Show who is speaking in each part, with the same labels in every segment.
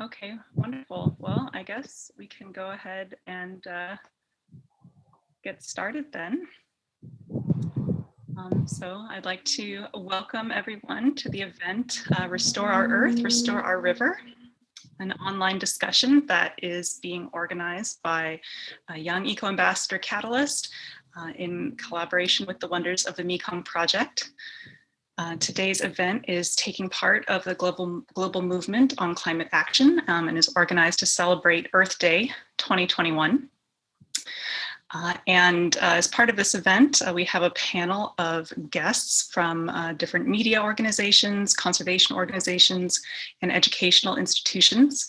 Speaker 1: Okay, wonderful. Well, I guess we can go ahead and get started then. So I'd like to welcome everyone to the event, Restore Our Earth, Restore Our River, an online discussion that is being organized by Young Eco Ambassador Catalyst in collaboration with the Wonders of the Mekong Project. Today's event is taking part of the global movement on climate action and is organized to celebrate Earth Day 2021. As part of this event, we have a panel of guests from different media organizations, conservation organizations, and educational institutions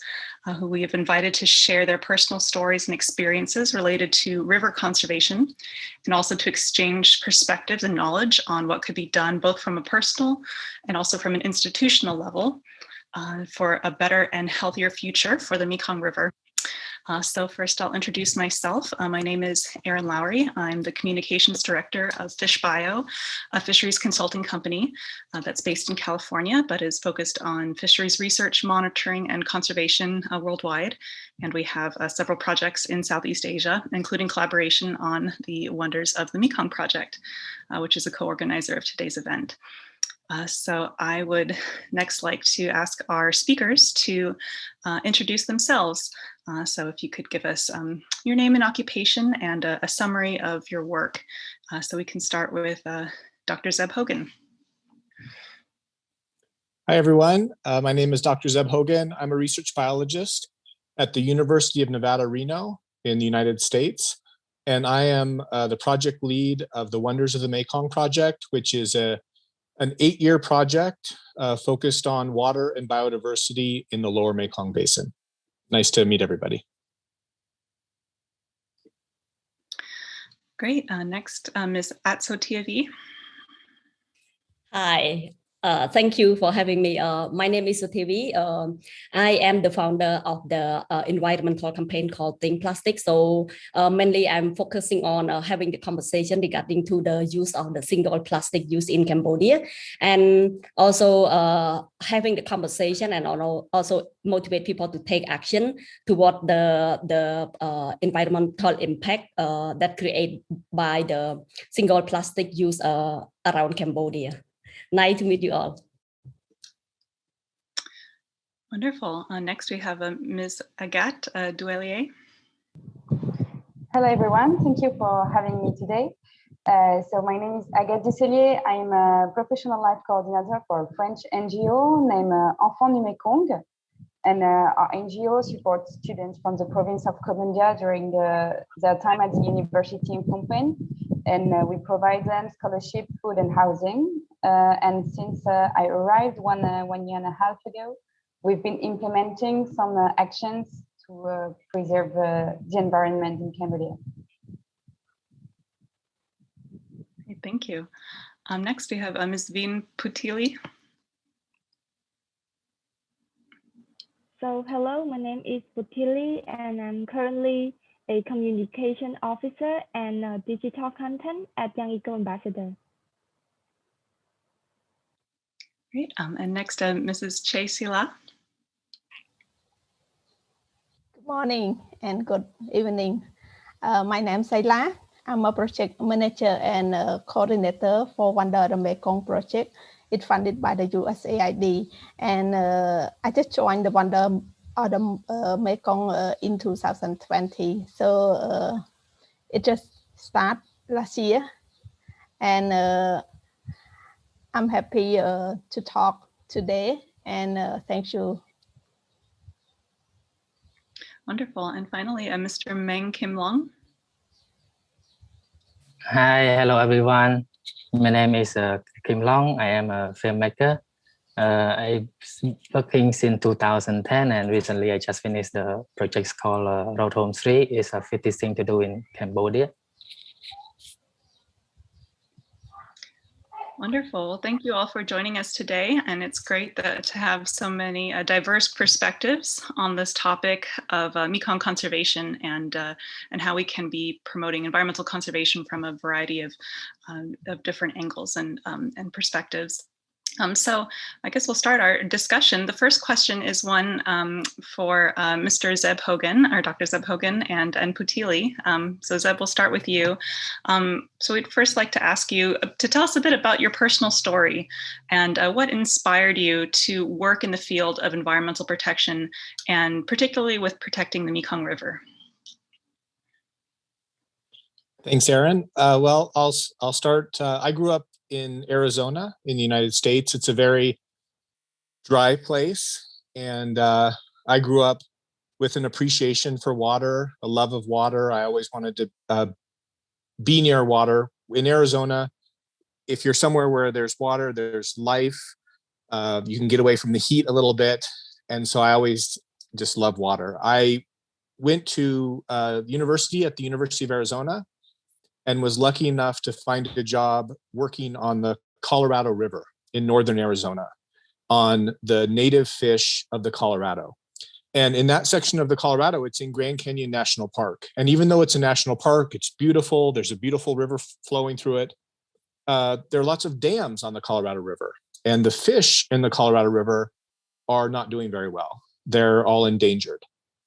Speaker 1: who we have invited to share their personal stories and experiences related to river conservation, and also to exchange perspectives and knowledge on what could be done both from a personal and also from an institutional level for a better and healthier future for the Mekong River. So first I'll introduce myself. My name is Erin Lowry. I'm the Communications Director of FishBio, a fisheries consulting company that's based in California, but is focused on fisheries research, monitoring, and conservation worldwide. And we have several projects in Southeast Asia, including collaboration on the Wonders of the Mekong Project, which is a co-organizer of today's event. So I would next like to ask our speakers to introduce themselves. So if you could give us your name and occupation and a summary of your work. So we can start with Dr. Zeb Hogan.
Speaker 2: Hi, everyone. My name is Dr. Zeb Hogan. I'm a research biologist at the University of Nevada, Reno in the United States. And I am the project lead of the Wonders of the Mekong Project, which is an 8-year project focused on water and biodiversity in the lower Mekong Basin. Nice to meet everybody.
Speaker 1: Great. Next, Ms. Atso Tiavi.
Speaker 3: Hi. Thank you for having me. My name is Sutivi. I am the founder of the environmental campaign called Think Plastic. So mainly I'm focusing on having the conversation regarding to the use of the single plastic use in Cambodia, and also having the conversation and also motivate people to take action toward the environmental impact that created by the single plastic use around Cambodia. Nice to meet you all.
Speaker 1: Wonderful. Next we have Ms. Agathe Douelier.
Speaker 4: Hello everyone, thank you for having me today. So my name is Agathe Douelier. I'm a professional life coordinator for a French NGO named Enfants du Mekong. And our NGO supports students from the province of Cambodia during their time at the university in Phnom Penh. And we provide them scholarship, food, and housing. And since I arrived one year and a half ago, we've been implementing some actions to preserve the environment in Cambodia.
Speaker 1: Thank you. Next, we have Ms. Veen Putili.
Speaker 5: So hello, my name is Putili, and I'm currently a communication officer and digital content at Young Eco Ambassador.
Speaker 1: Great. And next, Mrs. Che Sila.
Speaker 6: Good morning and good evening. My name is Sayla. I'm a project manager and coordinator for Wonder of the Mekong project. It's funded by the USAID, and I just joined the Wonder of the Mekong in 2020. So it just started last year, and I'm happy to talk today, and thank you.
Speaker 1: Wonderful. And finally, Mr. Meng Kim Long.
Speaker 7: Hi, hello everyone. My name is Kim Long. I am a filmmaker. I've been working since 2010, and recently I just finished the project called Road Home 3. It's a 50 thing to do in Cambodia.
Speaker 1: Wonderful. Well, thank you all for joining us today. And it's great to have so many diverse perspectives on this topic of Mekong conservation and how we can be promoting environmental conservation from a variety of different angles and perspectives. So I guess we'll start our discussion. The first question is one for Mr. Zeb Hogan, or Dr. Zeb Hogan, and Putili. So Zeb, we'll start with you. So we'd first like to ask you to tell us a bit about your personal story and what inspired you to work in the field of environmental protection, and particularly with protecting the Mekong River.
Speaker 2: Thanks, Erin. Well, I'll start. I grew up in Arizona in the United States. It's a very dry place. And I grew up with an appreciation for water, a love of water. I always wanted to be near water. In Arizona, if you're somewhere where there's water, there's life. You can get away from the heat a little bit. And so I always just love water. I went to university at the University of Arizona and was lucky enough to find a job working on the Colorado River in northern Arizona on the native fish of the Colorado. And in that section of the Colorado, it's in Grand Canyon National Park. And even though it's a national park, it's beautiful. There's a beautiful river flowing through it. There are lots of dams on the Colorado River. And the fish in the Colorado River are not doing very well. They're all endangered.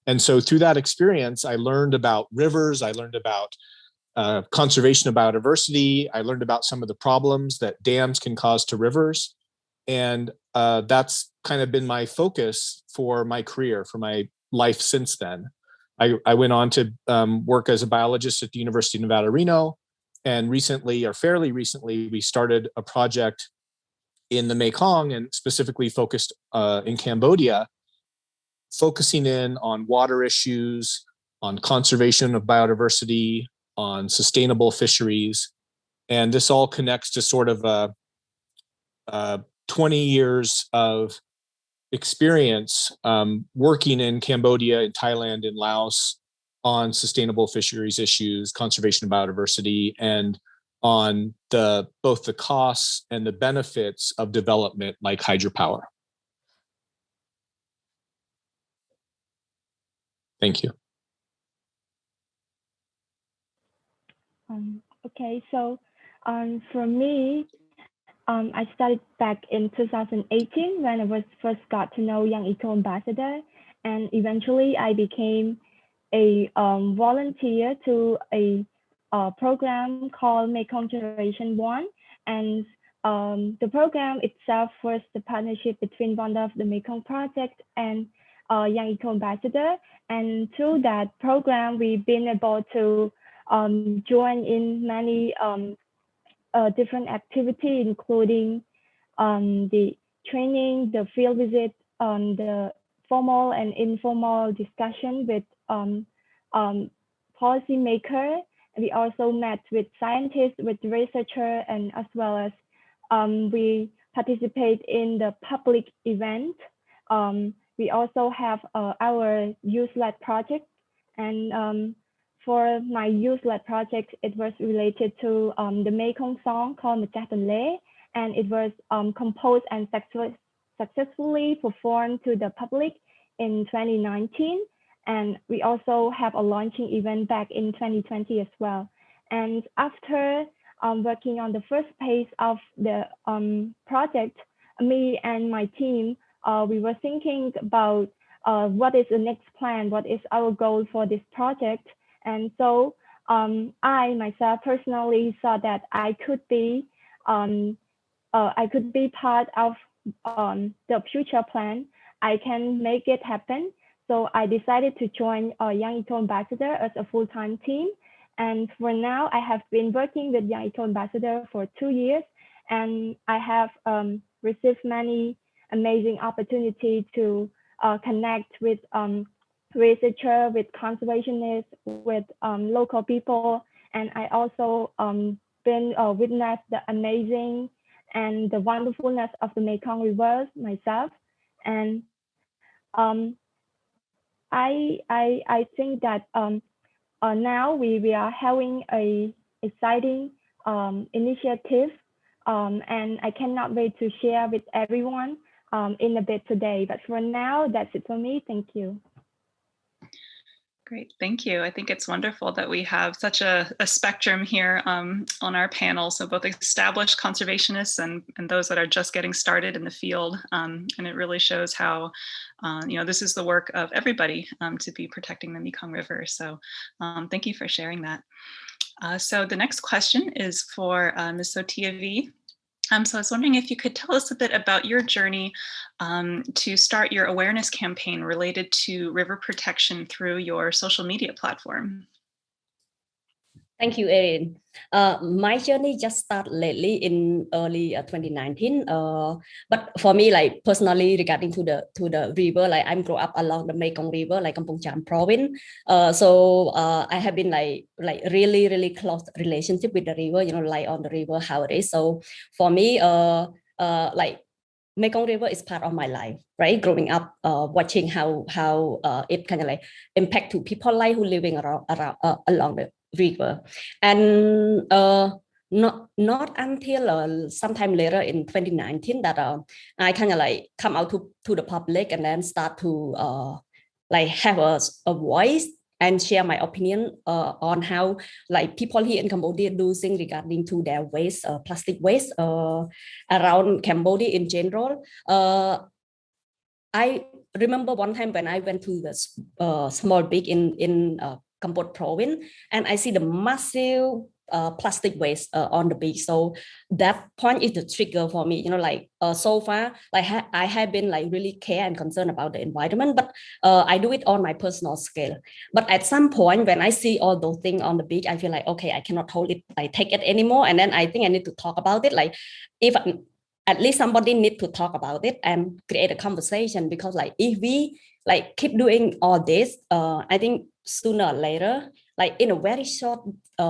Speaker 2: And so through that experience, I learned about rivers. I learned about conservation of biodiversity. I learned about some of the problems that dams can cause to rivers. And that's kind of been my focus for my career, for my life since then. I went on to work as a biologist at the University of Nevada, Reno. And recently, or fairly recently, we started a project in the Mekong and specifically focused in Cambodia, focusing in on water issues, on conservation of biodiversity, on sustainable fisheries. And this all connects to sort of 20 years of experience working in Cambodia, in Thailand, in Laos on sustainable fisheries issues, conservation of biodiversity, and on both the costs and the benefits of development like hydropower. Thank you.
Speaker 5: Okay, so for me, I started back in 2018 when I first got to know Young Eco Ambassador, and eventually I became a volunteer to a program called Mekong Generation 1. And the program itself was the partnership between one of the Mekong Project and Young Eco Ambassador. And through that program, we've been able to join in many different activities, including the training, the field visit, the formal and informal discussion with policymakers. We also met with scientists, with researchers, and as well as we participate in the public event. We also have our youth-led project, and for my youth-led project, it was related to the Mekong song called Mekong, and it was composed and successfully performed to the public in 2019. And we also have a launching event back in 2020 as well. And after working on the first phase of the project, me and my team, we were thinking about what is the next plan, what is our goal for this project. And so I myself personally saw that I could be part of the future plan. I can make it happen. So I decided to join Young Eco Ambassador as a full-time team. And for now, I have been working with Young Eco Ambassador for 2 years, and I have received many amazing opportunities to connect with researchers, with conservationists, with local people. And I also been witnessed the amazing and the wonderfulness of the Mekong River myself. And I think that now we are having a exciting initiative, and I cannot wait to share with everyone in a bit today. But for now, that's it for me. Thank you.
Speaker 1: Great, thank you. I think it's wonderful that we have such a spectrum here on our panel. So both established conservationists and those that are just getting started in the field. And it really shows how, this is the work of everybody to be protecting the Mekong River. So thank you for sharing that. So the next question is for Ms. Sotiavi. So I was wondering if you could tell us a bit about your journey to start your awareness campaign related to river protection through your social media platform.
Speaker 3: Thank you, Erin. My journey just started lately in early 2019. But for me, like personally, regarding to the river, like I'm grew up along the Mekong River, like Kampong Cham province. So I have been like really close relationship with the river. Like on the river how it is. So for me, like Mekong River is part of my life, right? Growing up, watching how it kind of like impact to people like who living around along the river, and not until sometime later in 2019 that I kind of like come out to the public and then start to like have a voice and share my opinion on how like people here in Cambodia do things regarding to their waste, plastic waste around Cambodia in general. I remember one time when I went to the small beach in Cambodia province, and I see the massive plastic waste on the beach. So that point is the trigger for me. Like so far, like I have been like really care and concerned about the environment, but I do it on my personal scale. But at some point, when I see all those things on the beach, I feel like, okay, I cannot hold it, like take it anymore. And then I think I need to talk about it. Like if at least somebody need to talk about it and create a conversation, because like if we like keep doing all this, I think sooner or later, like in a very short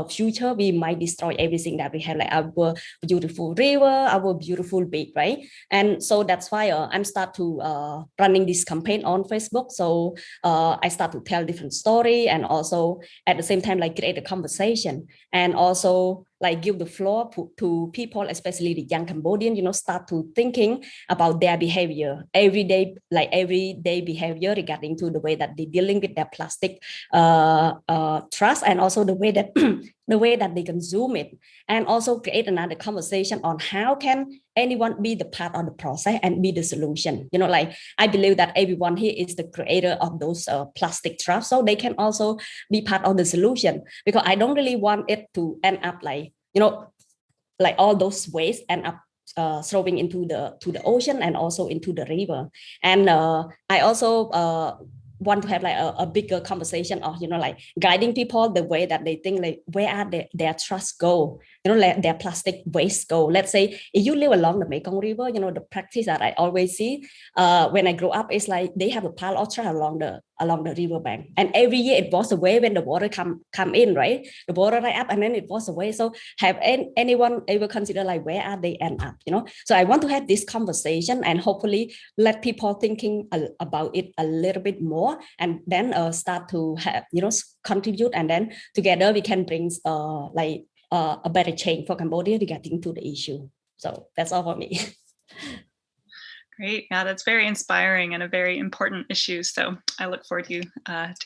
Speaker 3: future, we might destroy everything that we have, like our beautiful river, our beautiful beach, right? And so that's why I'm start to running this campaign on Facebook. So I start to tell different story, and also at the same time like create a conversation, and also like give the floor to people, especially the young Cambodian, start to thinking about their behavior, everyday behavior regarding to the way that they're dealing with their plastic trash, and also the way that they consume it, and also create another conversation on how can anyone be the part of the process and be the solution. Like I believe that everyone here is the creator of those plastic trash, so they can also be part of the solution, because I don't really want it to end up like, like all those waste end up throwing into the ocean and also into the river. And I also want to have like a bigger conversation of, like guiding people the way that they think, like where are their trust go, like their plastic waste go. Let's say if you live along the Mekong River, the practice that I always see when I grow up is like they have a pile of trash along the river bank, and every year it was away when the water come in, right? The water right up and then it was away. So have anyone ever consider like where are they end up? So I want to have this conversation and hopefully let people thinking about it a little bit more, and then start to have, contribute, and then together we can bring like a better change for Cambodia regarding to the issue. So that's all for me.
Speaker 1: Great. Yeah, that's very inspiring and a very important issue. So I look forward to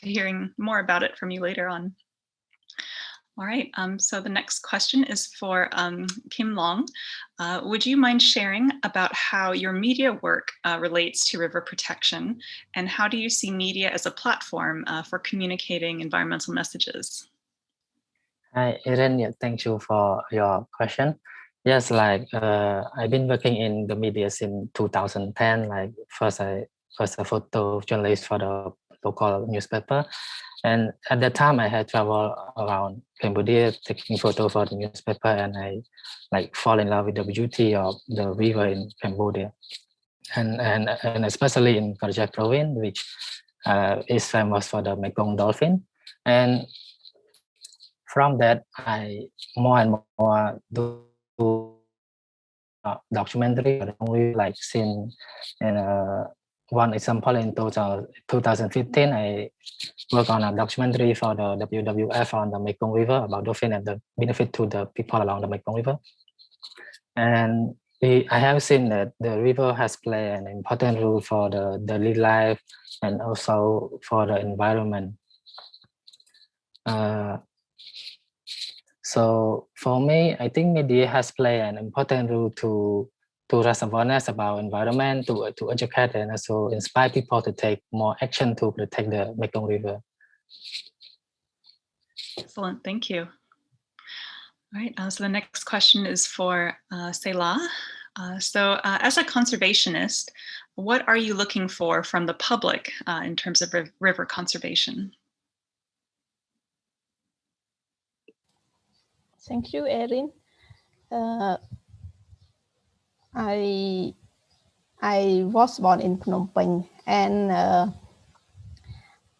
Speaker 1: hearing more about it from you later on. All right. So the next question is for Kim Long. Would you mind sharing about how your media work relates to river protection, and how do you see media as a platform for communicating environmental messages?
Speaker 7: Hi, Erin. Yeah, thank you for your question. Yes, like I've been working in the media since 2010. Like first I was a photo journalist for the local newspaper, and at that time I had traveled around Cambodia taking photo for the newspaper, and I like fall in love with the beauty of the river in Cambodia, and especially in Konjac province, which is famous for the Mekong dolphin. And from that, I more and more do documentary, like since one example in 2015, I work on a documentary for the WWF on the Mekong River about dolphin and the benefit to the people along the Mekong River. And I have seen that the river has played an important role for the daily life and also for the environment. So for me, I think media has played an important role to raise awareness about environment, to educate and also inspire people to take more action to protect the Mekong River.
Speaker 1: Excellent, thank you. All right, so the next question is for Selah. So as a conservationist, what are you looking for from the public in terms of river conservation?
Speaker 6: Thank you, Erin. I was born in Phnom Penh, and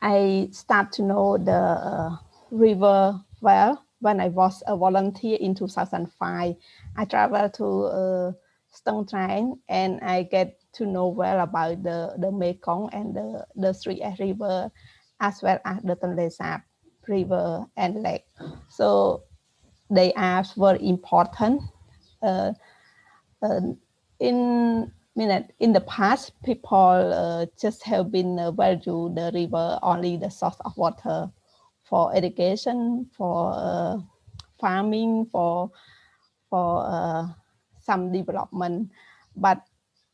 Speaker 6: I start to know the river well when I was a volunteer in 2005. I traveled to Stung Treng, and I get to know well about the Mekong and the Three River, as well as the Tonle Sap River and Lake. So they are very important. In the past, people just have been value the river only the source of water for irrigation, for farming, for some development, but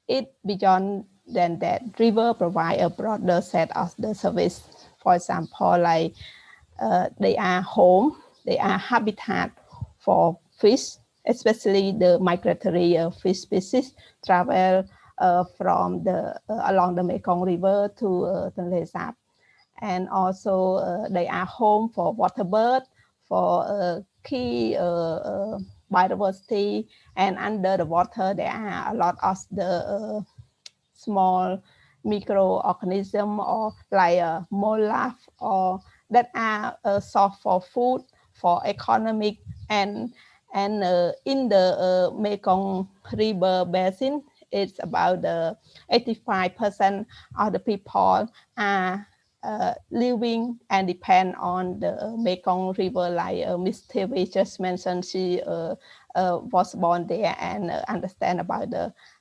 Speaker 6: it beyond than that. River provide a broader set of the service. For example, like they are home, they are habitat for fish, especially the migratory fish species travel from along the Mekong River to Tonle Sap. And also they are home for water bird, for key biodiversity, and under the water there are a lot of the small microorganism or like mollusk or that are source for food, for economic, and in the Mekong River basin, it's about 85% of the people are living and depend on the Mekong River, like Miss TV just mentioned. She was born there and understand about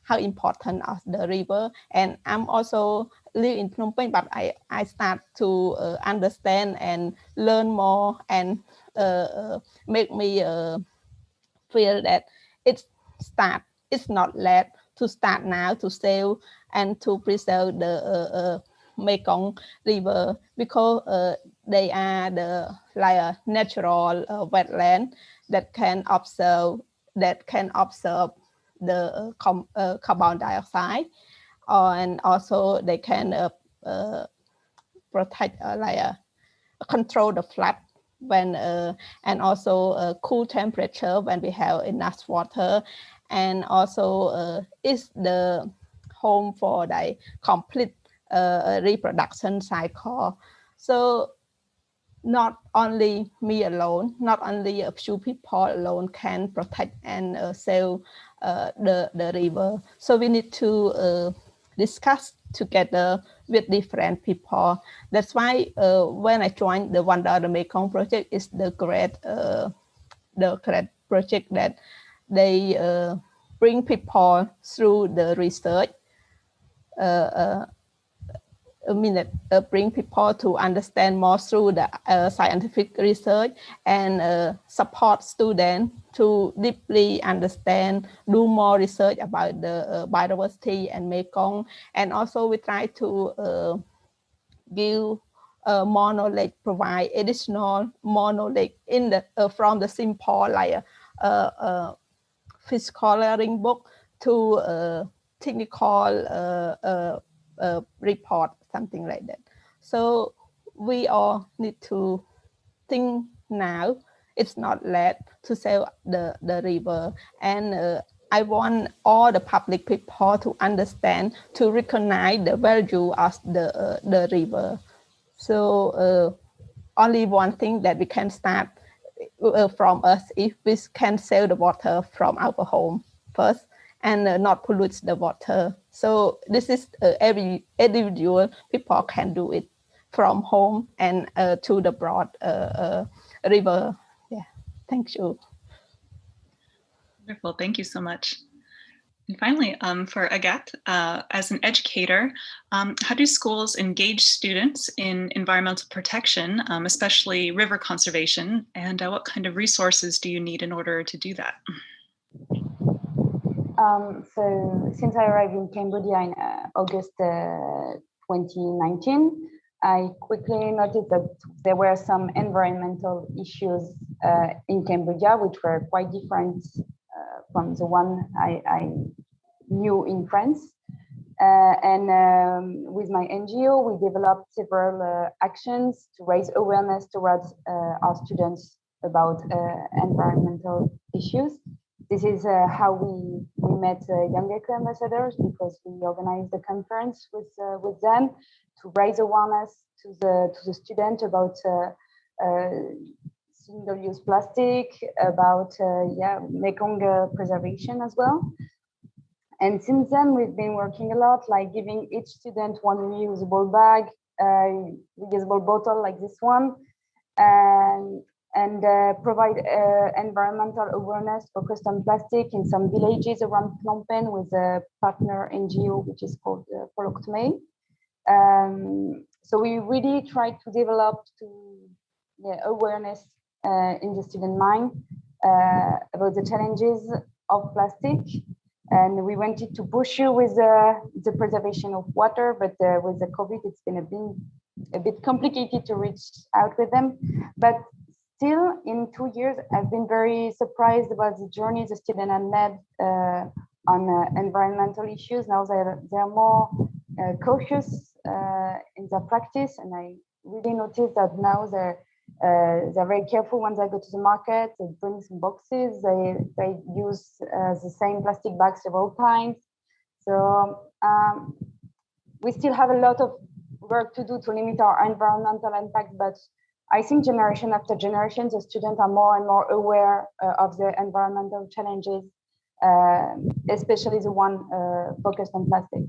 Speaker 6: how important of the river. And I'm also live in Phnom Penh, but I start to understand and learn more, and make me feel that it's not late to start now to save and to preserve the Mekong River, because they are like a natural wetland that can observe the carbon dioxide, and also they can protect control the flood when and also cool temperature when we have enough water, and also is the home for the complete reproduction cycle. So not only me alone, not only a few people alone can protect and save the river. So we need to discuss together with different people. That's why when I joined the Wonder the Mekong project, is the great project that they bring people through the research. Bring people to understand more through the scientific research, and support students to deeply understand, do more research about the biodiversity and Mekong. And also we try to give more knowledge, provide additional more knowledge in the from the simple like fish coloring book to technical report, something like that. So we all need to think now. It's not late to save the river, and I want all the public people to understand, to recognize the value of the river. So only one thing that we can start from us, if we can save the water from our home first, and not pollute the water. So this is every individual people can do it from home and to the broad river. Yeah, thank you.
Speaker 1: Wonderful, thank you so much. And finally, for Agathe, as an educator, how do schools engage students in environmental protection, especially river conservation, and what kind of resources do you need in order to do that?
Speaker 4: So since I arrived in Cambodia in August 2019, I quickly noticed that there were some environmental issues in Cambodia, which were quite different from the one I knew in France. With my NGO, we developed several actions to raise awareness towards our students about environmental issues. This is how we met Young Eco Ambassadors, because we organized a conference with them to raise awareness to the student about single-use plastic, about Mekong preservation as well. And since then, we've been working a lot, like giving each student one reusable bag, reusable bottle like this one, and provide environmental awareness focused on plastic in some villages around Phnom Penh with a partner NGO, which is called Polokutme. So we really tried to develop awareness in the student mind about the challenges of plastic. And we wanted to push you with the preservation of water, but with the COVID, it's been a bit complicated to reach out with them. But still, in 2 years, I've been very surprised about the journey the students have made on environmental issues. Now they're more cautious in their practice, and I really noticed that now they're very careful when they go to the market. They bring some boxes. They use the same plastic bag several times. So we still have a lot of work to do to limit our environmental impact, but I think generation after generation, the students are more and more aware of the environmental challenges, especially the one focused on plastic.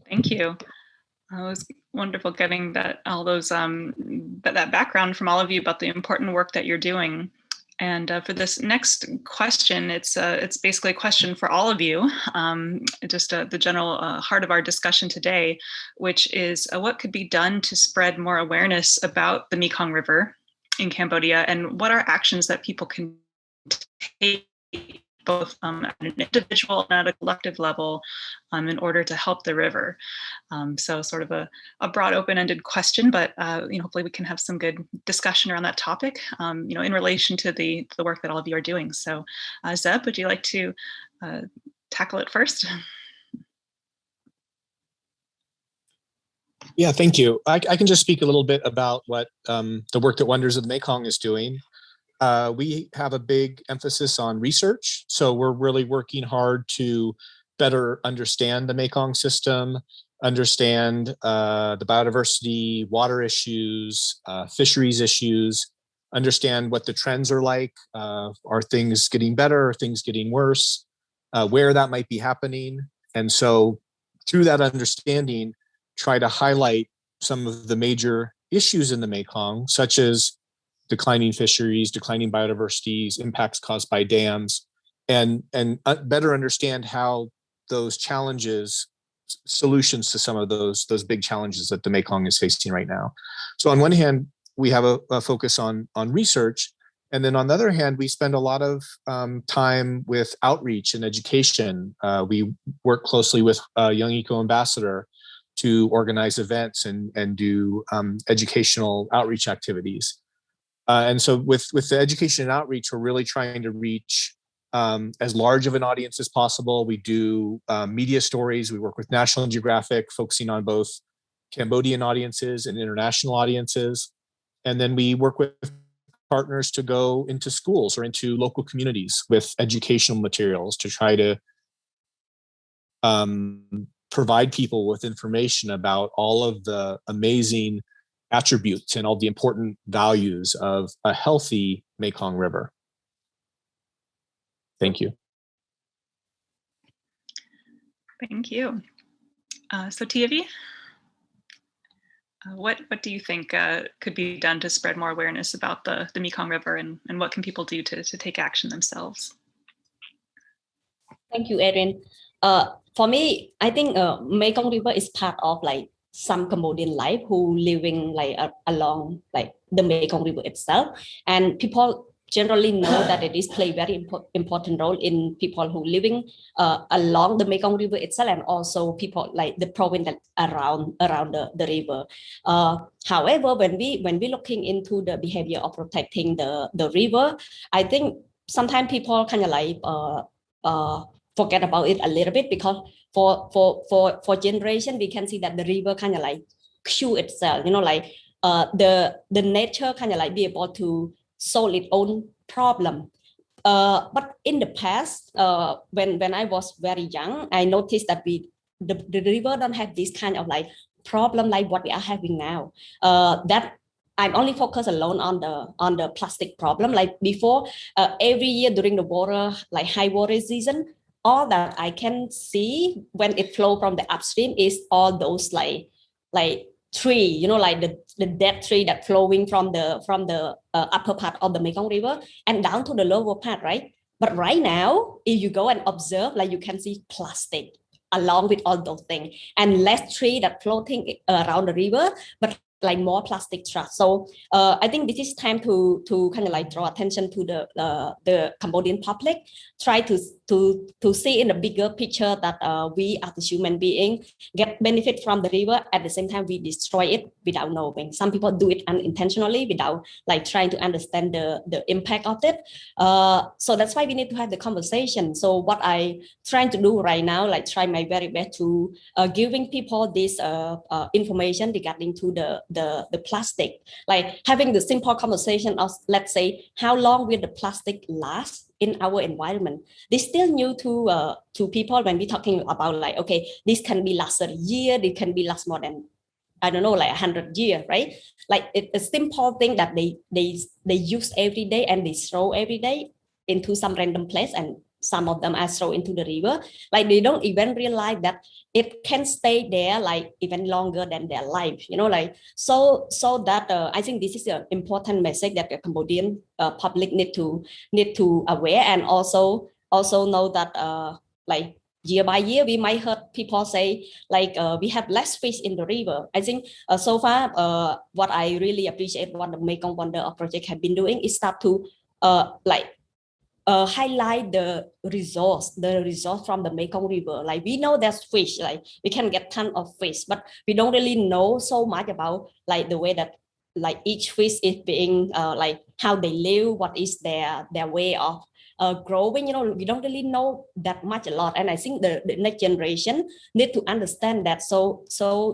Speaker 1: Thank you. It was wonderful getting all those that background from all of you about the important work that you're doing. And for this next question, it's basically a question for all of you, just the general heart of our discussion today, which is what could be done to spread more awareness about the Mekong River in Cambodia, and what are actions that people can take both at an individual and at a collective level in order to help the river. So sort of a broad open-ended question, but hopefully we can have some good discussion around that topic, in relation to the work that all of you are doing. So Zeb, would you like to tackle it first?
Speaker 2: Yeah, thank you. I can just speak a little bit about what the work that Wonders of the Mekong is doing. We have a big emphasis on research. So we're really working hard to better understand the Mekong system, understand the biodiversity, water issues, fisheries issues, understand what the trends are like. Are things getting better? Are things getting worse? Where that might be happening. And so through that understanding, try to highlight some of the major issues in the Mekong, such as declining fisheries, declining biodiversities, impacts caused by dams, and better understand how those challenges, solutions to some of those big challenges that the Mekong is facing right now. So on one hand, we have a focus on research, and then on the other hand, we spend a lot of time with outreach and education. We work closely with Young Eco Ambassador to organize events and do educational outreach activities. And so with the education and outreach, we're really trying to reach as large of an audience as possible. We do media stories. We work with National Geographic, focusing on both Cambodian audiences and international audiences. And then we work with partners to go into schools or into local communities with educational materials to try to provide people with information about all of the amazing attributes and all the important values of a healthy Mekong River. Thank you.
Speaker 1: Thank you. So Tiavi, What do you think could be done to spread more awareness about the Mekong River, and what can people do to take action themselves?
Speaker 3: Thank you, Erin. For me, I think Mekong River is part of like some Cambodian life who living like along like the Mekong River itself, and people generally know that it is play very important role in people who living along the Mekong River itself, and also people like the province that around the river. However, when we looking into the behavior of protecting the river, I think sometimes people kind of like forget about it a little bit, because for generation we can see that the river kind of like cure itself, you know, like the nature kind of like be able to solve its own problem. But in the past, when I was very young, I noticed that the river don't have this kind of like problem like what we are having now. That I'm only focused alone on the plastic problem. Like before, every year during the water, like high water season, all that I can see when it flow from the upstream is all those like tree, you know, like the dead tree that flowing from the upper part of the Mekong River and down to the lower part, right? But right now, if you go and observe, like you can see plastic along with all those things, and less tree that floating around the river, but like more plastic trash. So I think this is time to kind of like draw attention to the Cambodian public, try to see in a bigger picture that we as the human being get benefit from the river. At the same time, we destroy it without knowing. Some people do it unintentionally without like trying to understand the impact of it. So that's why we need to have the conversation. So what I trying to do right now, like try my very best to giving people this information regarding to the plastic, like having the simple conversation of, let's say, how long will the plastic last in our environment. This still new to people when we're talking about like, okay, this can be last a year, it can be last more than, I don't know, like 100 years, right? Like it's a simple thing that they use every day and they throw every day into some random place, and some of them are thrown into the river. Like they don't even realize that it can stay there like even longer than their life, you know, like so that I think this is an important message that the Cambodian public need to aware, and also know that like year by year we might heard people say like we have less fish in the river. I think so far what I really appreciate what the Mekong Wonder project have been doing is start to like highlight the resource from the Mekong River. Like we know there's fish, like we can get ton of fish, but we don't really know so much about like the way that like each fish is being like how they live, what is their way of growing, you know, we don't really know that much a lot. And I think the next generation need to understand that, so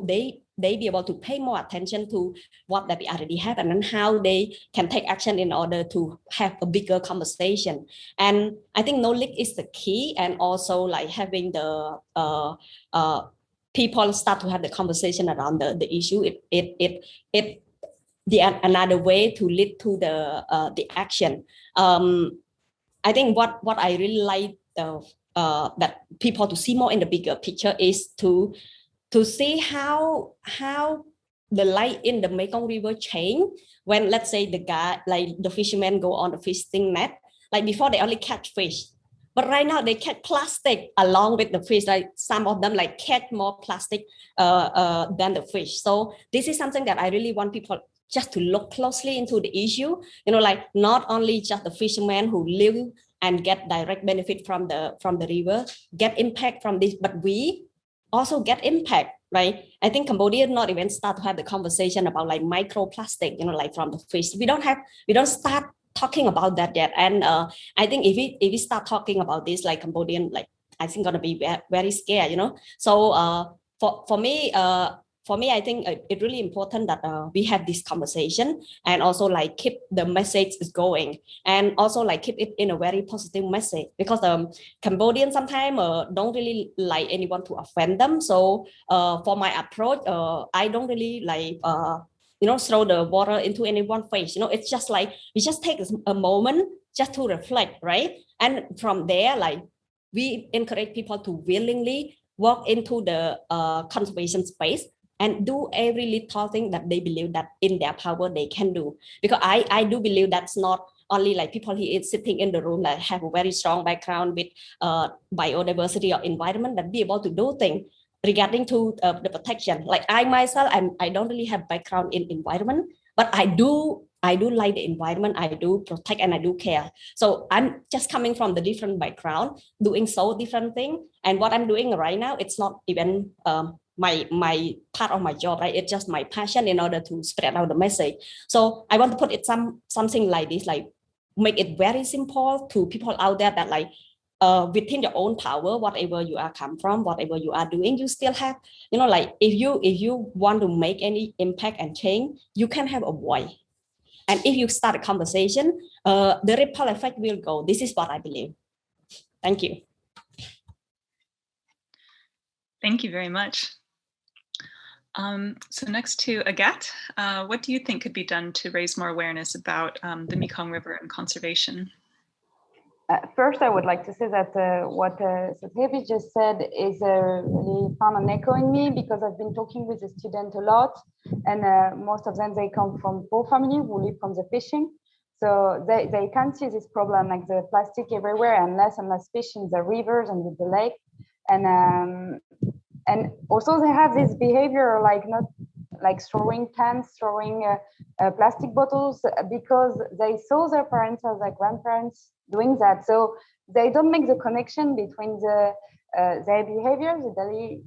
Speaker 3: they be able to pay more attention to what that we already have, and then how they can take action in order to have a bigger conversation. And I think knowledge is the key, and also like having the people start to have the conversation around the issue. It another way to lead to the action. I think what I really like that people to see more in the bigger picture is to see how the light in the Mekong River change when, let's say, the guy, like the fishermen go on the fishing net. Like before they only catch fish, but right now they catch plastic along with the fish. Like some of them like catch more plastic than the fish. So this is something that I really want people just to look closely into the issue. You know, like not only just the fishermen who live and get direct benefit from the river get impact from this, but we also get impact, right? I think Cambodia not even start to have the conversation about like microplastic, you know, like from the fish. We don't start talking about that yet. And I think if we start talking about this, like Cambodian, like I think gonna be very scared, you know. So for me, I think it's really important that we have this conversation, and also like keep the message is going, and also like keep it in a very positive message, because Cambodians sometimes don't really like anyone to offend them. So for my approach, I don't really like you know, throw the water into anyone's face. You know, it's just like we just take a moment just to reflect, right? And from there, like we encourage people to willingly walk into the conservation space and do every little thing that they believe that in their power they can do. Because I do believe that's not only like people here sitting in the room that have a very strong background with biodiversity or environment that be able to do things regarding to the protection. Like I myself, I don't really have background in environment, but I do like the environment, I do protect and I do care. So I'm just coming from the different background, doing so different thing. And what I'm doing right now, it's not even my part of my job, right? It's just my passion in order to spread out the message. So I want to put it something like this, like make it very simple to people out there that like within your own power, whatever you are come from, whatever you are doing, you still have, you know, like if you want to make any impact and change, you can have a voice. And if you start a conversation, the ripple effect will go. This is what I believe. Thank you.
Speaker 1: Thank you very much. So next to Agat, what do you think could be done to raise more awareness about the Mekong River and conservation?
Speaker 4: First, I would like to say that what Sothebi just said is really found an echo in me, because I've been talking with the students a lot, and most of them, they come from poor families who live from the fishing. So they can see this problem, like the plastic everywhere and less fish in the rivers and with the lake. And also they have this behavior, like not like throwing cans, throwing plastic bottles, because they saw their parents or their grandparents doing that. So they don't make the connection between their behavior, the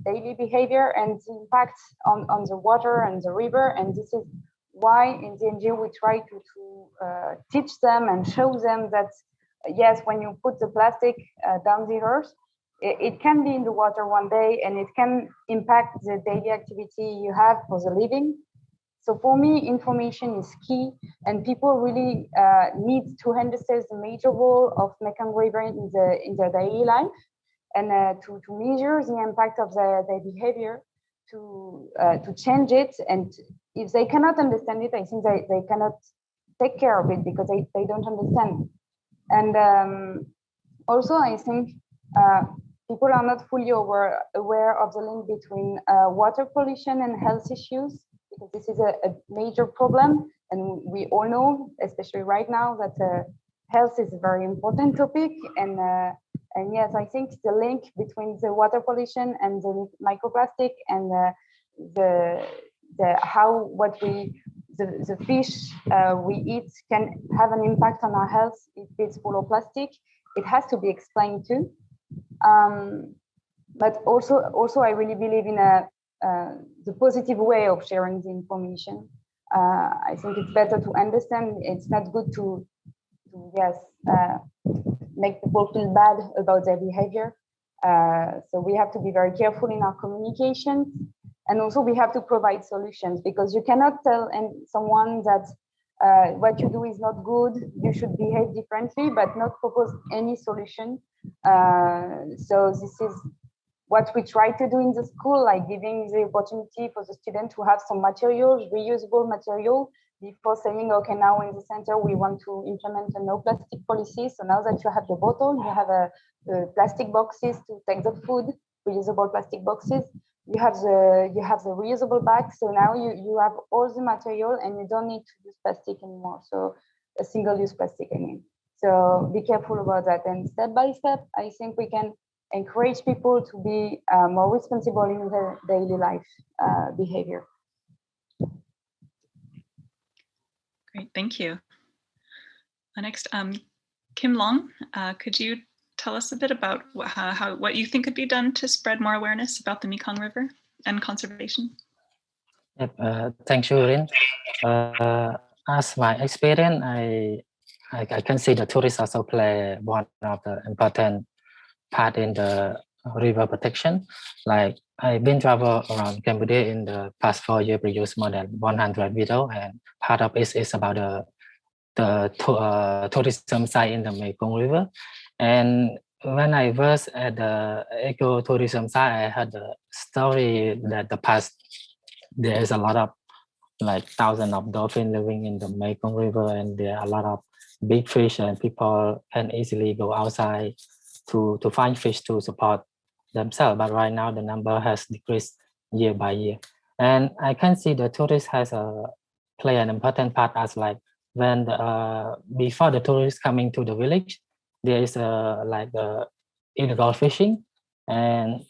Speaker 4: daily behavior, and the impact on the water and the river. And this is why in the NGO we try to teach them and show them that, yes, when you put the plastic down the earth, it can be in the water one day, and it can impact the daily activity you have for the living. So for me, information is key, and people really need to understand the major role of Mekong River in their daily life, and to measure the impact of their behavior, to change it. And if they cannot understand it, I think they cannot take care of it, because they don't understand. And also, I think people are not fully aware of the link between water pollution and health issues, because this is a major problem. And we all know, especially right now, that health is a very important topic. And yes, I think the link between the water pollution and the microplastic and the fish we eat can have an impact on our health if it's full of plastic. It has to be explained too. But also, I really believe in the positive way of sharing the information. I think it's better to understand. It's not good to make people feel bad about their behavior. So we have to be very careful in our communication, and also we have to provide solutions, because you cannot tell someone that what you do is not good, you should behave differently, but not propose any solution. So this is what we try to do in the school, like giving the opportunity for the student to have some materials, reusable material, before saying, okay, now in the center we want to implement a no plastic policy. So now that you have the bottle, you have the plastic boxes to take the food, reusable plastic boxes. You have the reusable bags. So now you have all the material, and you don't need to use plastic anymore. So a single-use plastic, I mean. So be careful about that. And step by step, I think we can encourage people to be more responsible in their daily life behavior.
Speaker 1: Great, thank you. Next, Kim Long, could you tell us a bit about what you think could be done to spread more awareness about the Mekong River and conservation?
Speaker 7: Yep, thank you, Erin. As my experience, I can see the tourists also play one of the important part in the river protection. Like I've been travel around Cambodia in the past 4 years, produced more than 100 videos, and part of it is about the tourism site in the Mekong River. And when I was at the ecotourism site, I heard the story that the past there's a lot of like thousands of dolphins living in the Mekong River, and there are a lot of big fish, and people can easily go outside to find fish to support themselves. But right now the number has decreased year by year. And I can see the tourist has play an important part as like when before the tourists coming to the village, there is illegal fishing, and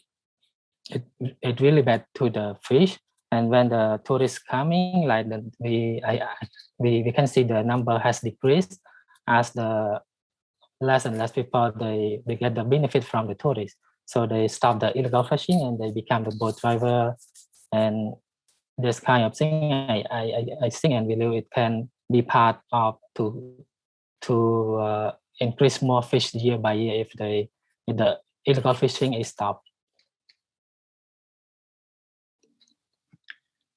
Speaker 7: it really bad to the fish. And when the tourists coming, like we can see the number has decreased as the less and less people they get the benefit from the tourists. So they stop the illegal fishing and they become the boat driver, and this kind of thing I think and believe it can be part of to increase more fish year by year if the illegal fishing is stopped.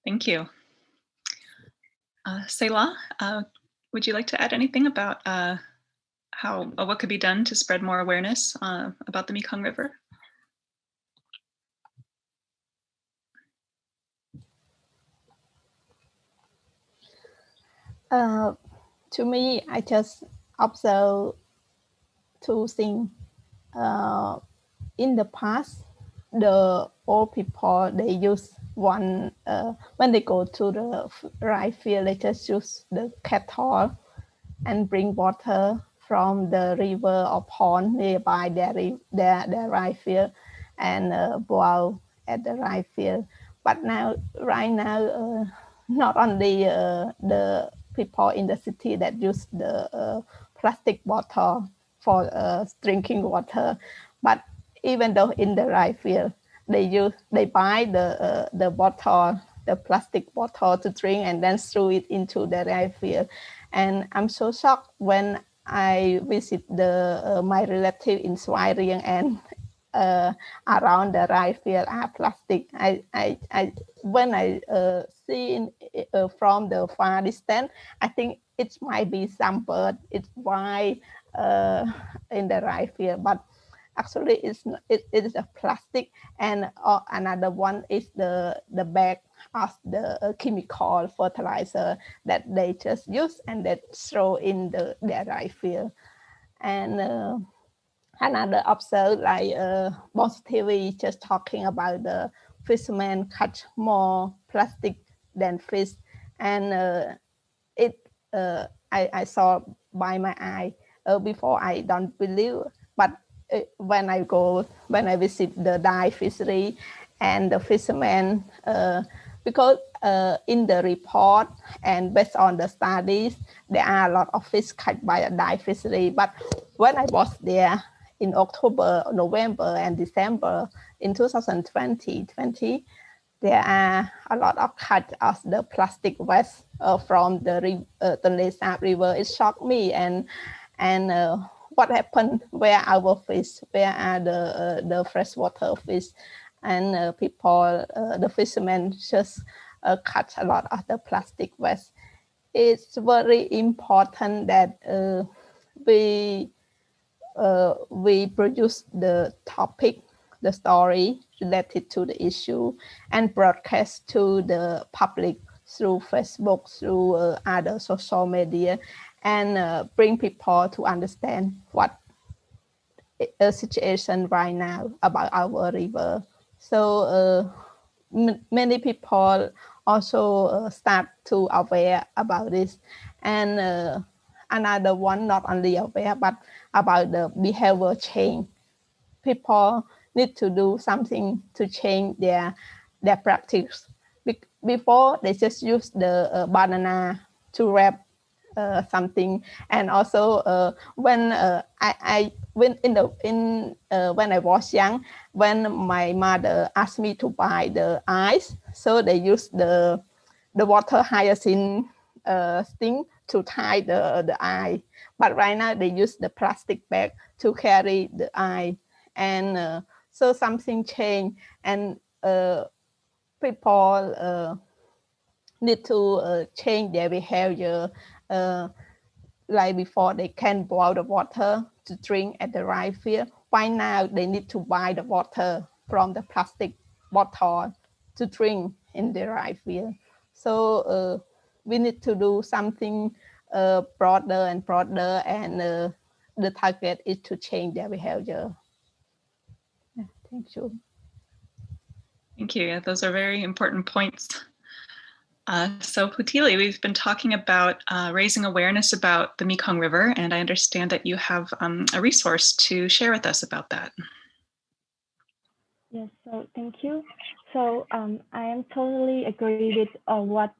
Speaker 1: Thank you. Selah, would you like to add anything about what could be done to spread more awareness about the Mekong River?
Speaker 6: To me, I just observe two things. In the past, the old people, they use one, when they go to the rice field, they just use the cattle and bring water from the river or pond nearby their rice field and boil at the rice field. But now, right now, not only the people in the city that use the plastic bottle for drinking water, but even though in the rice field, they buy the bottle, the plastic bottle to drink and then throw it into the rice field. And I'm so shocked when I visit my relative in Svay Rieng and around the rice field are plastic. When I see from the far distance, I think it might be some bird. It's why in the rice field, but actually it is a plastic. And another one is the bag of the chemical fertilizer that they just use and that throw in their rice field. And another observe like Boss TV just talking about the fishermen catch more plastic than fish, and I saw by my eye. Before I don't believe, but when I visit the dive fishery and the fishermen, because in the report and based on the studies, there are a lot of fish caught by a dive fishery. But when I was there in October, November, and December in 2020, there are a lot of cut of the plastic waste from the Tonle Sap River. It shocked me, and what happened? Where our fish? Where are the freshwater fish? And people, the fishermen just cut a lot of the plastic waste. It's very important that we produce the topic, the story related to the issue, and broadcast to the public through Facebook, through other social media, and bring people to understand what a situation right now about our river. So many people also start to aware about this. And another one, not only aware, but about the behavior change. People need to do something to change their practice. Before, they just use the banana to wrap something, and also when I when I was young, when my mother asked me to buy the ice, so they use the water hyacinth thing to tie the eye. But right now they use the plastic bag to carry the eye, and so something changed, and people need to change their behavior. Like before, they can boil the water to drink at the rice field. Why now they need to buy the water from the plastic bottle to drink in the rice field? So we need to do something broader and broader, and the target is to change their behavior. Yeah, thank you.
Speaker 1: Thank you. Yeah, those are very important points. So Putili, we've been talking about raising awareness about the Mekong River, and I understand that you have a resource to share with us about that.
Speaker 5: Yes, so thank you. So I am totally agree with what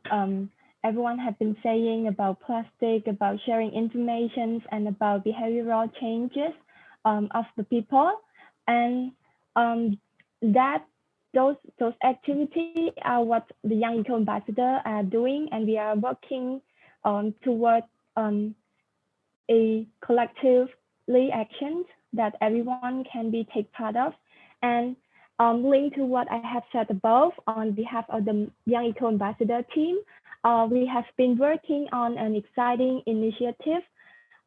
Speaker 5: everyone has been saying about plastic, about sharing information, and about behavioral changes of the people, and that those activities are what the Young Eco Ambassador are doing, and we are working toward a collectively actions that everyone can be take part of, and linked to what I have said above on behalf of the Young Eco Ambassador team, we have been working on an exciting initiative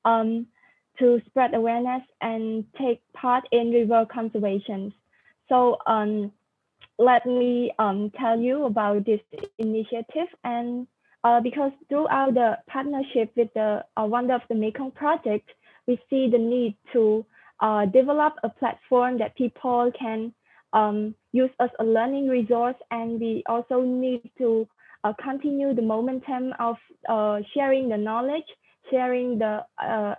Speaker 5: to spread awareness and take part in river conservation. So let me tell you about this initiative, and because throughout the partnership with the Wonder of the Mekong project, we see the need to develop a platform that people can use as a learning resource, and we also need to continue the momentum of sharing the knowledge, sharing the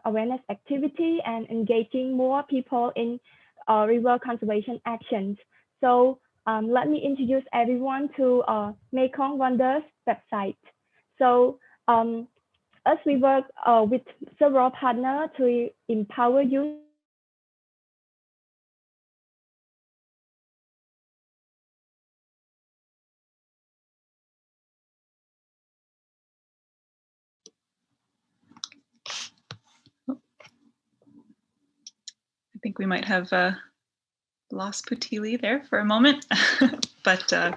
Speaker 5: awareness activity, and engaging more people in river conservation actions. So let me introduce everyone to Mekong Wonders website. So as we work with several partners to empower youth,
Speaker 1: I think we might have lost Putili there for a moment, but I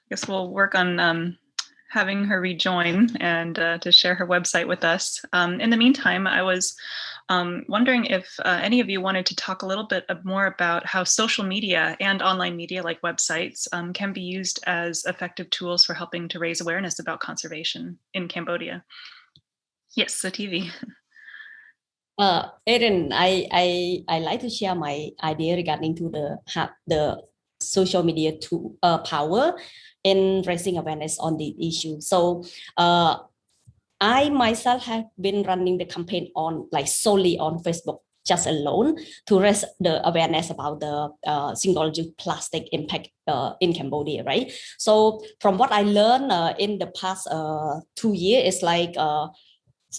Speaker 1: guess we'll work on having her rejoin and to share her website with us. In the meantime, I was wondering if any of you wanted to talk a little bit more about how social media and online media like websites can be used as effective tools for helping to raise awareness about conservation in Cambodia. Yes, so TV.
Speaker 3: Erin, I like to share my idea regarding to the social media power in raising awareness on the issue. So I myself have been running the campaign on solely on Facebook just alone to raise the awareness about the single-use plastic impact in Cambodia, right? So from what I learned in the past 2 years, is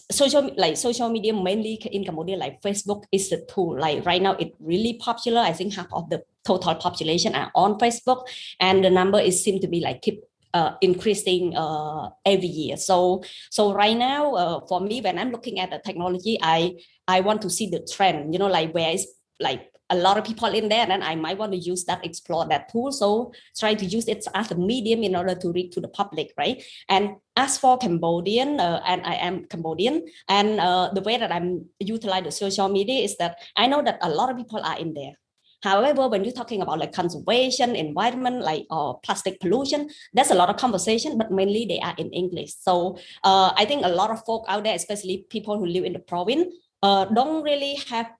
Speaker 3: social media mainly in Cambodia, like Facebook is the tool. Like right now, it's really popular. I think half of the total population are on Facebook, and the number is seem to be keep increasing every year. So right now, for me, when I'm looking at the technology, I want to see the trend. Where is a lot of people in there, and I might want to use that, explore that tool. So try to use it as a medium in order to reach to the public, right? And as for Cambodian, and I am Cambodian, and the way that I'm utilize the social media is that I know that a lot of people are in there. However, when you're talking about conservation, environment, plastic pollution, there's a lot of conversation, but mainly they are in English. So I think a lot of folk out there, especially people who live in the province, don't really have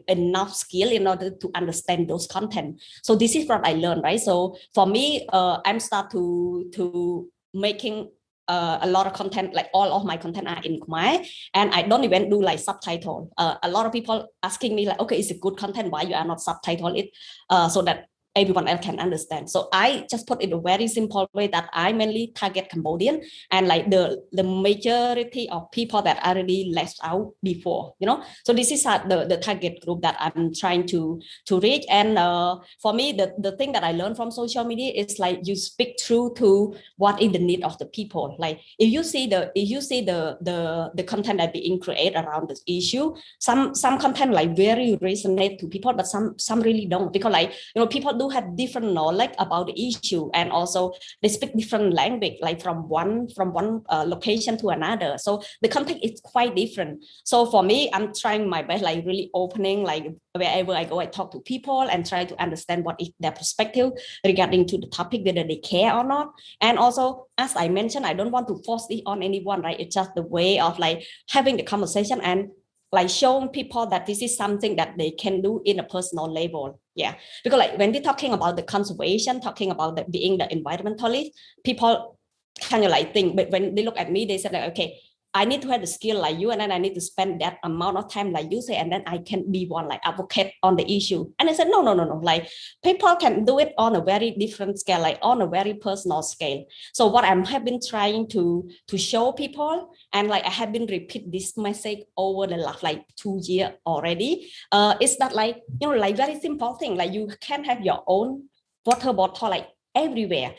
Speaker 3: enough skill in order to understand those content. So this is what I learned, right? So for me, I'm start to making a lot of content, all of my content are in Khmer, and I don't even do subtitle. A lot of people asking me okay, is it good content? Why you are not subtitle it so that everyone else can understand? So I just put it in a very simple way that I mainly target Cambodian and the majority of people that are already left out before, So this is the target group that I'm trying to reach. And for me, the thing that I learned from social media is you speak true to what is the need of the people. If you see the content that being created around this issue, some content very resonate to people, but some really don't, because people do have different knowledge about the issue, and also they speak different language, from one location to another. So the content is quite different. So for me, I'm trying my best, really opening, wherever I go, I talk to people and try to understand what is their perspective regarding to the topic, whether they care or not. And also, as I mentioned, I don't want to force it on anyone, right? It's just the way of having the conversation and showing people that this is something that they can do in a personal level. Yeah, because like when we're talking about the conservation, talking about the, being the environmentalist, people kind of like think, but when they look at me, they said like, okay, I need to have the skill like you, and then I need to spend that amount of time like you say, and then I can be one like advocate on the issue. And I said, no. Like people can do it on a very different scale, like on a very personal scale. So what I have been trying to show people, and like I have been repeat this message over the last like 2 years already, is that like, you know, like very simple thing, like you can have your own water bottle like everywhere.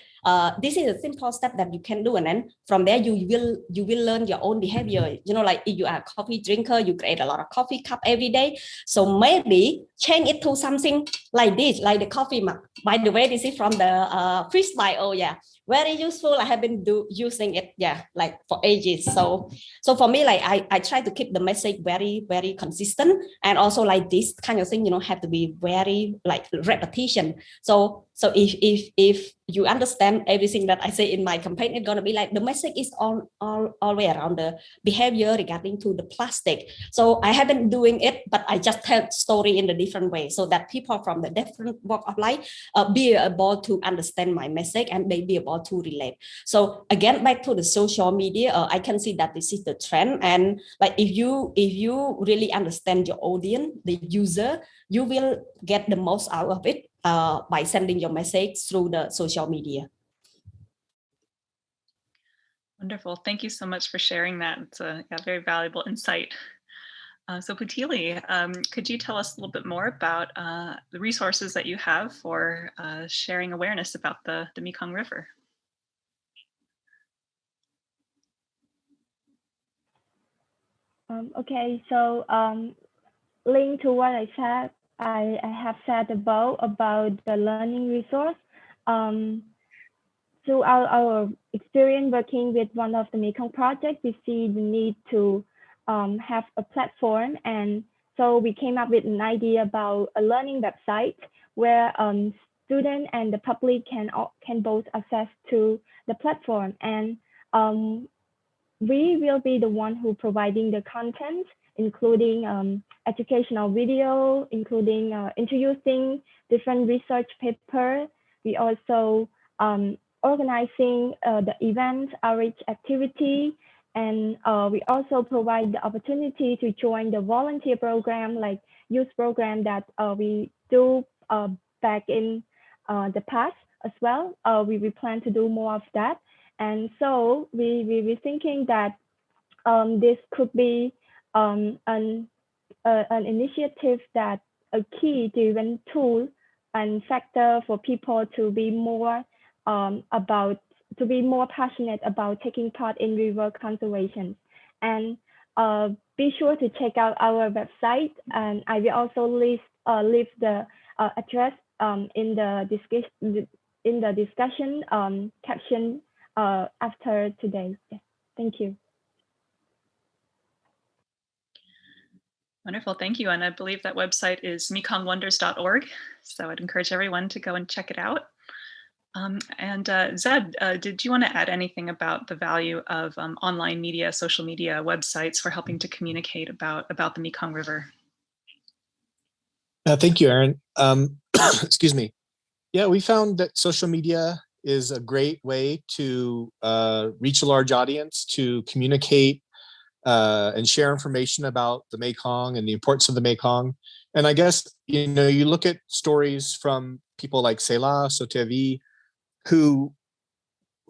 Speaker 3: This is a simple step that you can do, and then from there you will learn your own behavior. You know, like if you are a coffee drinker, you create a lot of coffee cup every day. So maybe change it to something like this, like the coffee mug. By the way, this is from the freestyle. Oh yeah, very useful. I have been using it, yeah, like for ages. So for me, like I try to keep the message very, very consistent, and also like this kind of thing, you know, have to be very like repetition. So if you understand everything that I say in my campaign, it's gonna be like the message is all the way around the behavior regarding to the plastic. So I haven't doing it, but I just tell story in a different way so that people from the different walk of life be able to understand my message and they be able to relate. So again, back to the social media, I can see that this is the trend, and like if you really understand your audience, the user, you will get the most out of it by sending your message through the social media.
Speaker 1: Wonderful. Thank you so much for sharing that. It's a very valuable insight. So Putili, could you tell us a little bit more about the resources that you have for sharing awareness about the Mekong River?
Speaker 5: Okay, so link to what I said, I have said about the learning resource. Throughout our experience working with one of the Mekong projects, we see the need to have a platform, and so we came up with an idea about a learning website where students and the public can both access to the platform, and we will be the one who providing the content, including educational video, including introducing different research paper. We also organizing the event outreach activity, and we also provide the opportunity to join the volunteer program, like youth program that we do back in the past as well. We plan to do more of that, and so we thinking that this could be an initiative that a key driven tool and factor for people to be more passionate about taking part in river conservation. And be sure to check out our website, and I will also leave the address in the discussion caption after today. Yeah. Thank you.
Speaker 1: Wonderful, thank you. And I believe that website is mekongwonders.org. So I'd encourage everyone to go and check it out. And Zeb, did you want to add anything about the value of online media, social media websites for helping to communicate about the Mekong River?
Speaker 2: Thank you, Erin. Excuse me. Yeah, we found that social media is a great way to reach a large audience, to communicate and share information about the Mekong and the importance of the Mekong. And I guess, you know, you look at stories from people like Selah, Sotevi, who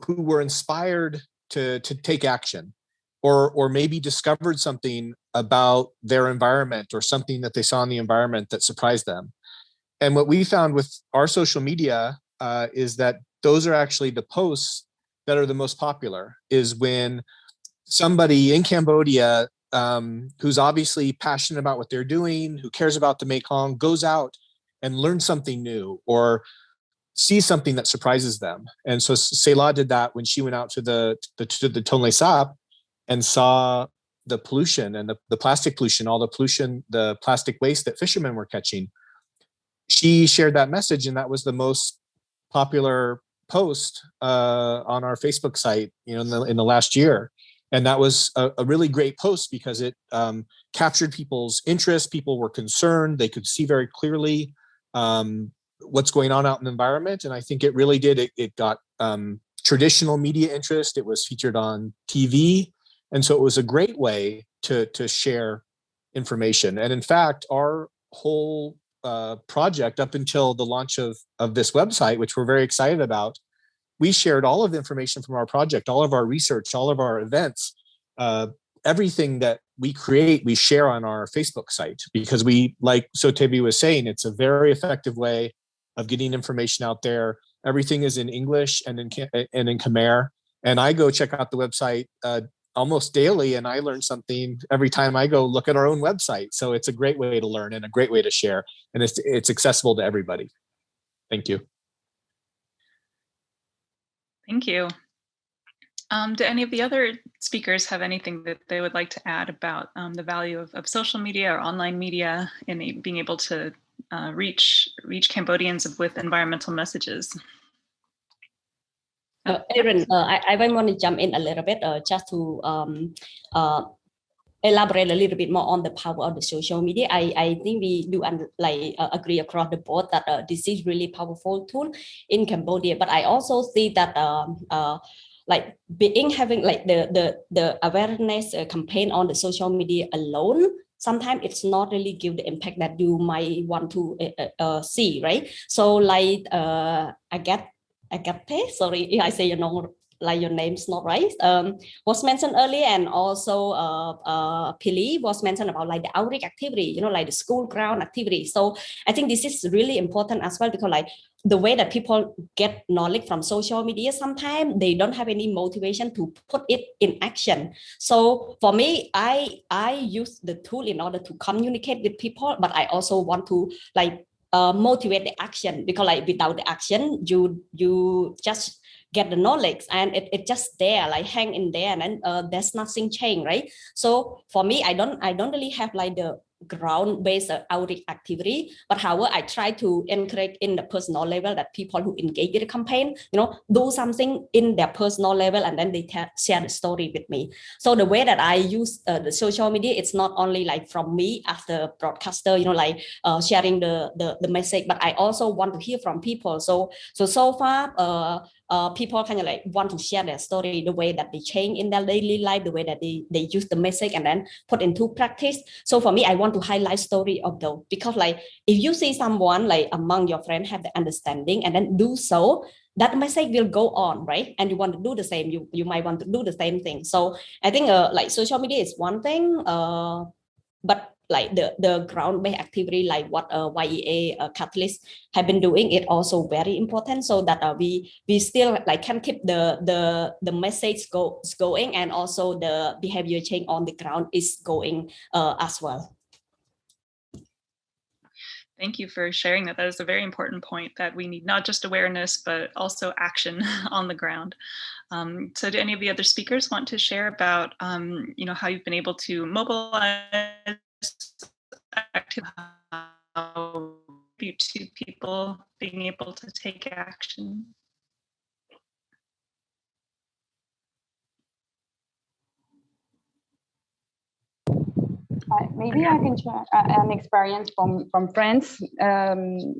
Speaker 2: were inspired to take action, or maybe discovered something about their environment or something that they saw in the environment that surprised them. And what we found with our social media is that those are actually the posts that are the most popular, is when somebody in Cambodia who's obviously passionate about what they're doing, who cares about the Mekong, goes out and learns something new or sees something that surprises them. And so Selah did that when she went out to the Tonle Sap and saw the pollution and the plastic pollution, all the pollution, the plastic waste that fishermen were catching. She shared that message, and that was the most popular post on our Facebook site, you know, in the last year. And that was a really great post because it captured people's interest. People were concerned. They could see very clearly what's going on out in the environment. And I think it really did. It got traditional media interest. It was featured on TV. And so it was a great way to share information. And in fact, our whole project up until the launch of this website, which we're very excited about, we shared all of the information from our project, all of our research, all of our events, everything that we create, we share on our Facebook site, because we, like Sotebi was saying, it's a very effective way of getting information out there. Everything is in English and in Khmer. And I go check out the website almost daily, and I learn something every time I go look at our own website. So it's a great way to learn and a great way to share. And it's accessible to everybody. Thank you.
Speaker 1: Thank you. Do any of the other speakers have anything that they would like to add about the value of social media or online media in being able to reach Cambodians with environmental messages?
Speaker 3: Erin, I want to jump in a little bit just to elaborate a little bit more on the power of the social media. I think we do agree across the board that this is really powerful tool in Cambodia. But I also see that having the awareness campaign on the social media alone, sometimes it's not really give the impact that you might want to see, right? So Agate, sorry if I say your name's not right, was mentioned earlier, and also Pili was mentioned about the outreach activity, the school ground activity. So I think this is really important as well, because the way that people get knowledge from social media, sometimes they don't have any motivation to put it in action. So for me, I use the tool in order to communicate with people, but I also want to motivate the action, because without the action, you just get the knowledge and it just there, hang in there, and then there's nothing change, right? So for me, I don't really have the ground-based outreach activity, but however, I try to encourage in the personal level that people who engage with the campaign, do something in their personal level, and then they share the story with me. So the way that I use the social media, it's not only from me as the broadcaster, sharing the message, but I also want to hear from people. So far, people kind of want to share their story, the way that they change in their daily life, the way that they use the message and then put into practice. So for me, I want to highlight story of those, because if you see someone among your friends have the understanding and then do so, that message will go on, right? And you want to do the same, you might want to do the same thing. So I think social media is one thing, but the ground-based activity, what YEA Catalyst have been doing, it also very important, so that we still can keep the message going, and also the behavior change on the ground is going as well.
Speaker 1: Thank you for sharing that. That is a very important point, that we need not just awareness, but also action on the ground. So do any of the other speakers want to share about how you've been able to mobilize how to people being able to take action?
Speaker 4: Maybe I can share an experience from France.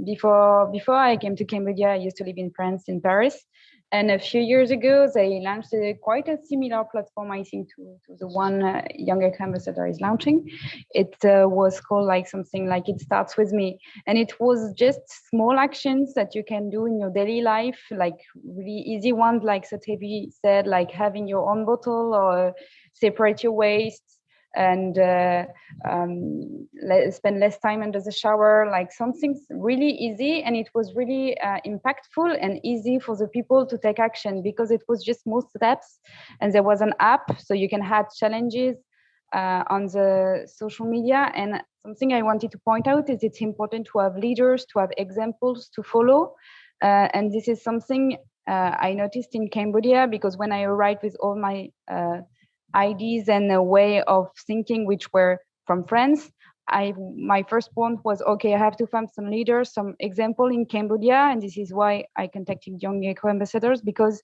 Speaker 4: Before I came to Cambodia, I used to live in France, in Paris. And a few years ago, they launched quite a similar platform, I think, to the one Young Ambassador is launching. It was called something like It Starts With Me. And it was just small actions that you can do in your daily life, really easy ones, like Sotebi said, like having your own bottle or separate your waste, and spend less time under the shower, something really easy. And it was really impactful and easy for the people to take action, because it was just small steps, and there was an app, so you can have challenges on the social media. And something I wanted to point out is it's important to have leaders, to have examples to follow. And this is something I noticed in Cambodia, because when I arrived with all my ideas and a way of thinking which were from France, my first point was, okay, I have to find some leaders, some example in Cambodia. And this is why I contacted Young Eco Ambassadors, because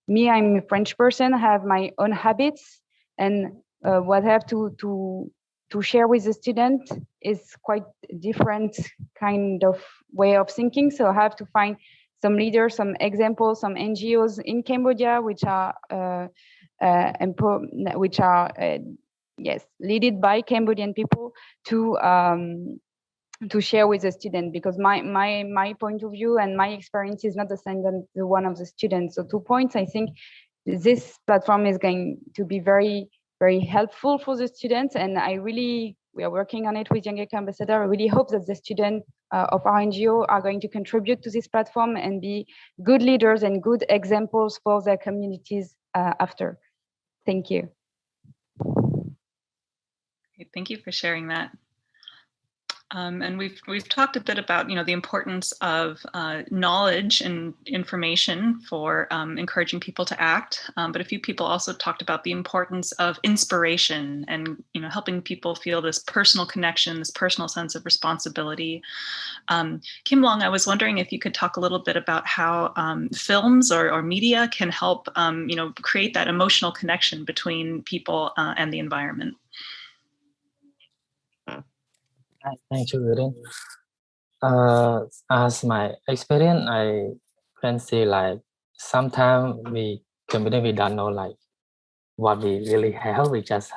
Speaker 4: I'm a French person, I have my own habits, and what I have to to share with the student is quite different kind of way of thinking. So I have to find some leaders, some examples, some NGOs in Cambodia, which are yes, led by Cambodian people to share with the student, because my point of view and my experience is not the same than the one of the students. So 2 points, I think this platform is going to be very, very helpful for the students, and we are working on it with Young Eco Ambassador. I really hope that the students of our NGO are going to contribute to this platform and be good leaders and good examples for their communities after. Thank you.
Speaker 1: Thank you for sharing that. And we've talked a bit about, the importance of knowledge and information for encouraging people to act. But a few people also talked about the importance of inspiration and, helping people feel this personal connection, this personal sense of responsibility. Kim Long, I was wondering if you could talk a little bit about how films or media can help, create that emotional connection between people and the environment.
Speaker 7: Thank you, Erin. As my experience, I can say like sometimes we don't know like what we really have. We just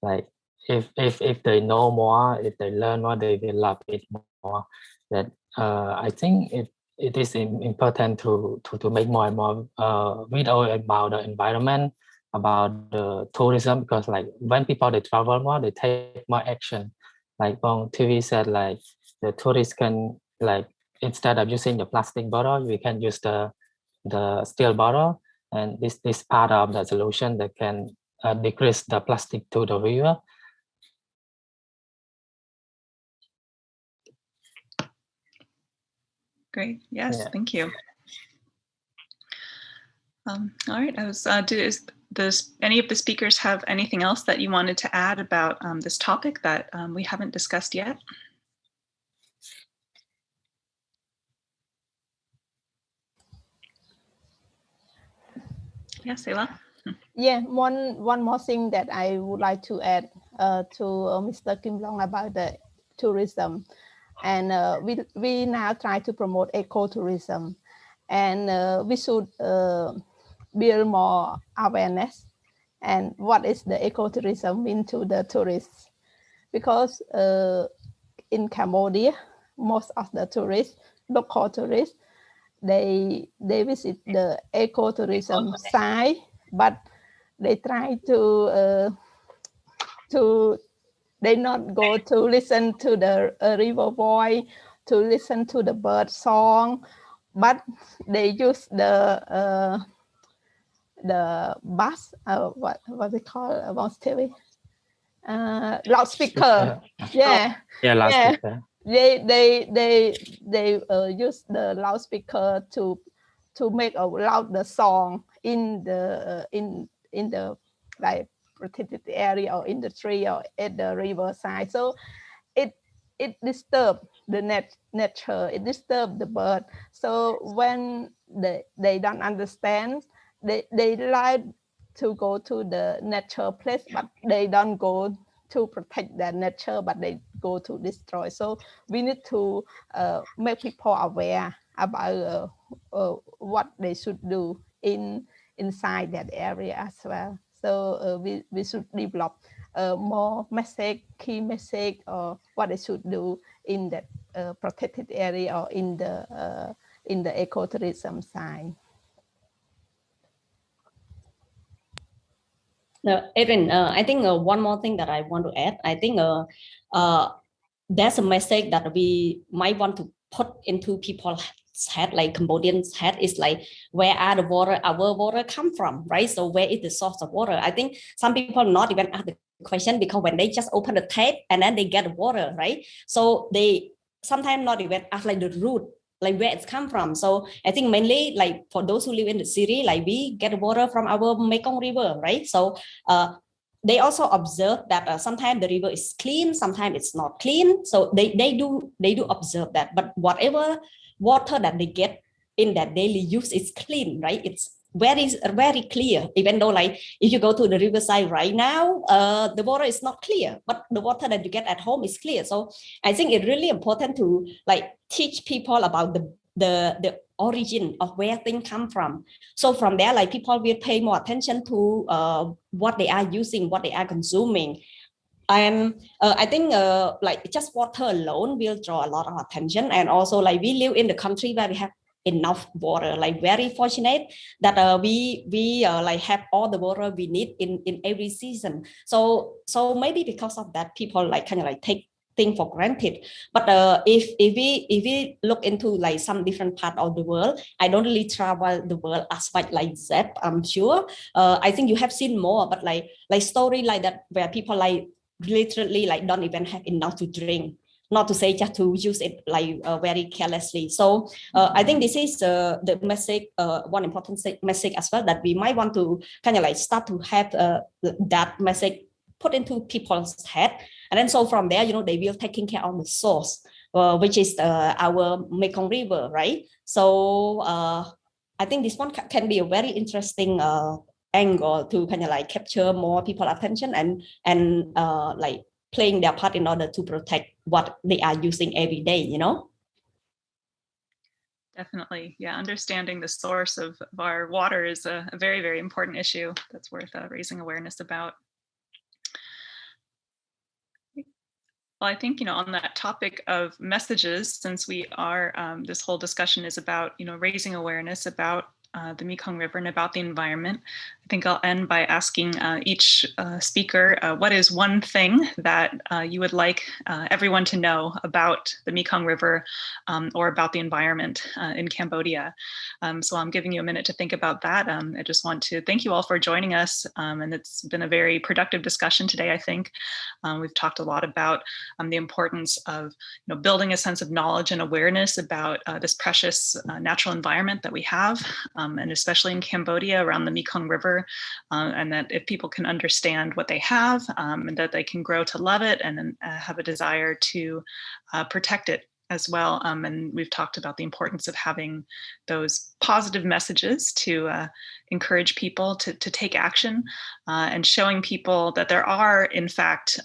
Speaker 7: like if they know more, if they learn more, they will love it more. That I think it is important to make more and more video about the environment, about the tourism, because like when people they travel more, they take more action. Like on TV said, like the tourists can like instead of using the plastic bottle, we can use the steel bottle, and this part of the solution that can decrease the plastic to the river.
Speaker 1: Great. Yes, thank you. All right. Does any of the speakers have anything else that you wanted to add about this topic that we haven't discussed yet? Yeah, Selah.
Speaker 6: Yeah, one more thing that I would like to add to Mr. Kim Long about the tourism, and we now try to promote ecotourism, and we should build more awareness and what is the ecotourism mean to the tourists, because in Cambodia most of the tourists, local tourists, they visit the ecotourism site, but they try to they not go to listen to the river voice, to listen to the bird song, but they use the bus, what they call TV, loudspeaker. Yeah,
Speaker 7: loudspeaker.
Speaker 6: They use the loudspeaker to make a louder song in the like protected area or in the tree or at the riverside. So it disturbs the nature, it disturbs the bird. So when they don't understand, they like to go to the nature place, but they don't go to protect the nature, but they go to destroy. So we need to make people aware about what they should do inside that area as well. So we should develop more key message, or what they should do in that protected area or in the ecotourism side.
Speaker 3: Erin, I think one more thing that I want to add. I think there's a message that we might want to put into people's head, like Cambodians' head, is like, where are the water, our water come from, right? So where is the source of water? I think some people not even ask the question, because when they just open the tap and then they get water, right? So they sometimes not even ask like the root, like where it's come from. So I think mainly like for those who live in the city, like we get water from our Mekong River, right? So they also observe that sometimes the river is clean, sometimes it's not clean. So they do observe that, but whatever water that they get in that daily use is clean, right? It's very clear, even though like if you go to the riverside right now, the water is not clear, but the water that you get at home is clear. So I think it's really important to like teach people about the origin of where things come from. So from there, like people will pay more attention to what they are using, what they are consuming. And I think like just water alone will draw a lot of attention. And also like we live in the country where we have enough water, like very fortunate that we like have all the water we need in every season. So maybe because of that, people like kind of like take things for granted. But if we look into like some different part of the world, I don't really travel the world as much like that, I'm sure. I think you have seen more, but like story like that where people like literally like don't even have enough to drink, not to say just to use it like very carelessly. So I think this is the message, one important message as well, that we might want to kind of like start to have that message put into people's head. And then so from there, you know, they will taking care of the source, which is our Mekong River, right? So I think this one can be a very interesting angle to kind of like capture more people's attention and like playing their part in order to protect what they are using every day, you know?
Speaker 1: Definitely. Yeah, understanding the source of our water is a very, very important issue that's worth raising awareness about. Well, I think, you know, on that topic of messages, since we are, this whole discussion is about, you know, raising awareness about the Mekong River and about the environment, I think I'll end by asking each speaker, what is one thing that you would like everyone to know about the Mekong River or about the environment in Cambodia? So I'm giving you a minute to think about that. I just want to thank you all for joining us. And it's been a very productive discussion today, I think. We've talked a lot about the importance of, you know, building a sense of knowledge and awareness about this precious natural environment that we have, and especially in Cambodia around the Mekong River, and that if people can understand what they have, and that they can grow to love it and have a desire to protect it as well. And we've talked about the importance of having those positive messages to encourage people to take action, and showing people that there are, in fact,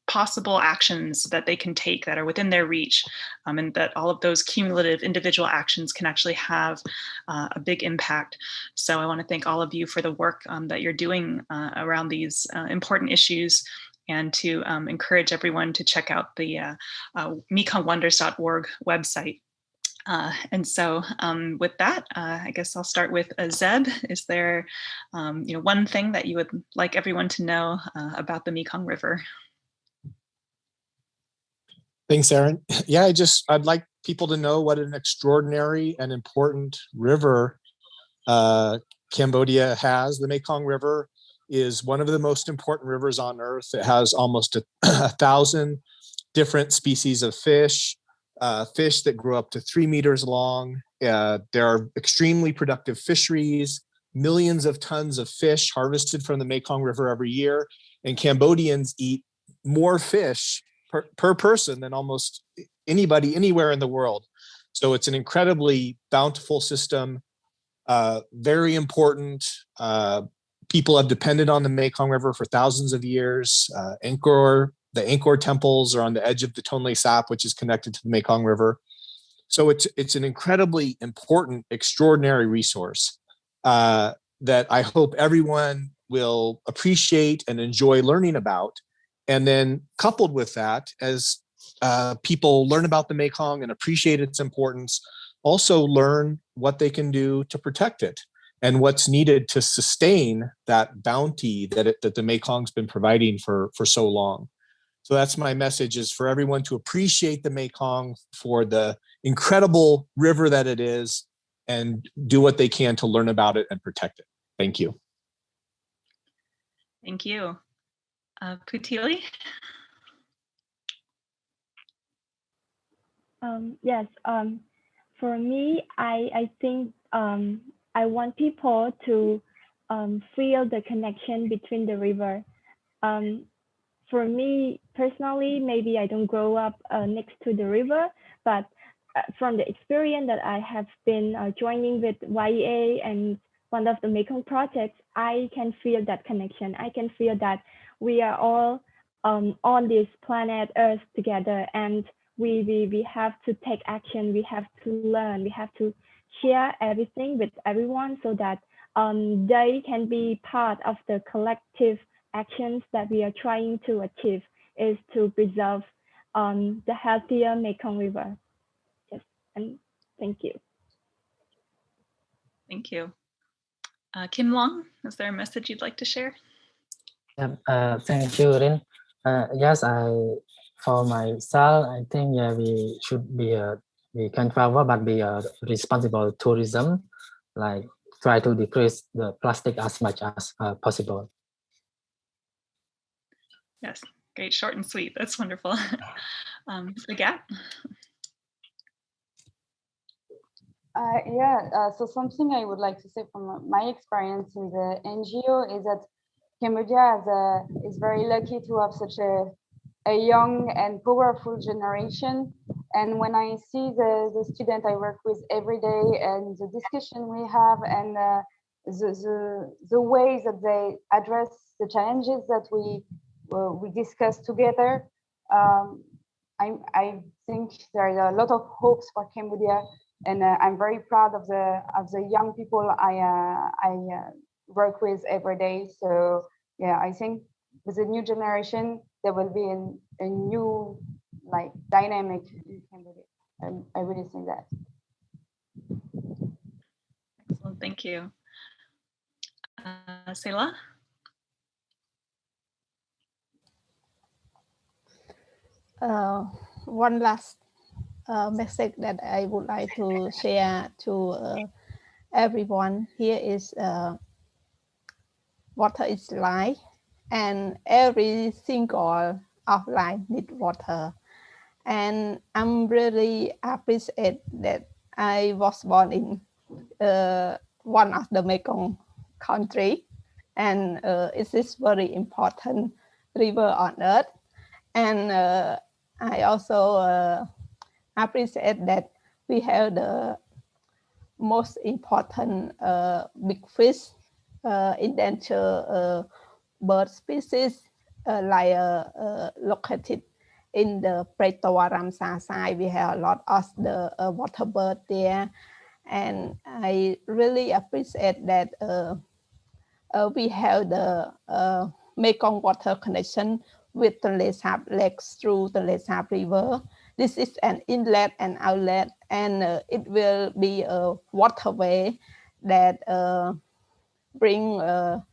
Speaker 1: possible actions that they can take that are within their reach, and that all of those cumulative individual actions can actually have a big impact. So I want to thank all of you for the work that you're doing around these important issues, and to encourage everyone to check out the mekongwonders.org website. And so with that, I guess I'll start with Zeb. Is there you know, one thing that you would like everyone to know about the Mekong River?
Speaker 2: Thanks, Erin. Yeah, I'd like people to know what an extraordinary and important river Cambodia has. The Mekong River is one of the most important rivers on earth. It has almost 1,000 different species of fish that grow up to 3 meters long. There are extremely productive fisheries, millions of tons of fish harvested from the Mekong River every year, and Cambodians eat more fish per person than almost anybody anywhere in the world. So it's an incredibly bountiful system, very important. People have depended on the Mekong River for thousands of years. The Angkor temples are on the edge of the Tonle Sap, which is connected to the Mekong River. So it's an incredibly important, extraordinary resource that I hope everyone will appreciate and enjoy learning about. And then coupled with that, as people learn about the Mekong and appreciate its importance, also learn what they can do to protect it and what's needed to sustain that bounty that the Mekong's been providing for so long. So that's my message, is for everyone to appreciate the Mekong for the incredible river that it is, and do what they can to learn about it and protect it. Thank you.
Speaker 1: Thank you. Putili?
Speaker 5: Yes, for me, I think I want people to feel the connection between the river. For me personally, maybe I don't grow up next to the river, but from the experience that I have been joining with YEA and one of the Mekong projects, I can feel that connection. I can feel that we are all on this planet Earth together, and we have to take action. We have to learn. We have to share everything with everyone so that they can be part of the collective actions that we are trying to achieve, is to preserve the healthier Mekong River. Yes, and thank you.
Speaker 1: Thank you. Kim Long, is there a message you'd like to share?
Speaker 7: Thank you, Erin. Yes, for myself, I think we should be we can travel, but be responsible tourism, like try to decrease the plastic as much as possible.
Speaker 1: Yes, great, short and sweet. That's wonderful. Sagat?
Speaker 4: So something I would like to say from my experience in the NGO is that Cambodia is very lucky to have such a young and powerful generation. And when I see the student I work with every day and the discussion we have and the ways that they address the challenges that we discuss together, I think there are a lot of hopes for Cambodia, and I'm very proud of the young people I work with every day. So yeah, I think with the new generation there will be a new dynamic in Cambodia. I really think that.
Speaker 1: Excellent, thank you. Selah?
Speaker 6: One last message that I would like to share to everyone here is water is life, and every single of life need water. And I'm really appreciate that I was born in one of the Mekong country, and it is very important river on earth. And I also appreciate that we have the most important big fish, endangered bird species located in the Pretor Ramsar side. We have a lot of the water bird there, and I really appreciate that we have the Mekong water connection with the Tonle Sap lakes through the Tonle Sap River. This is an inlet and outlet, and it will be a waterway that bring the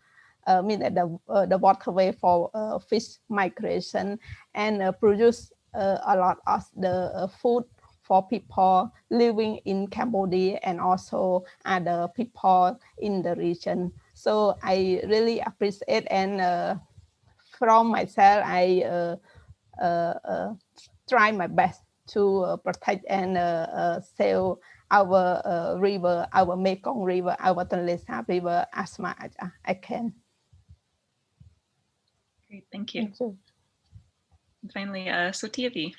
Speaker 6: waterway for fish migration and produce a lot of the food for people living in Cambodia and also other people in the region. So I really appreciate, and from myself, I try my best to protect and save our river, our Mekong River, our Tonle Sap River as much as I can.
Speaker 1: Great, thank you.
Speaker 6: Thank you.
Speaker 1: And finally, Sutiavi.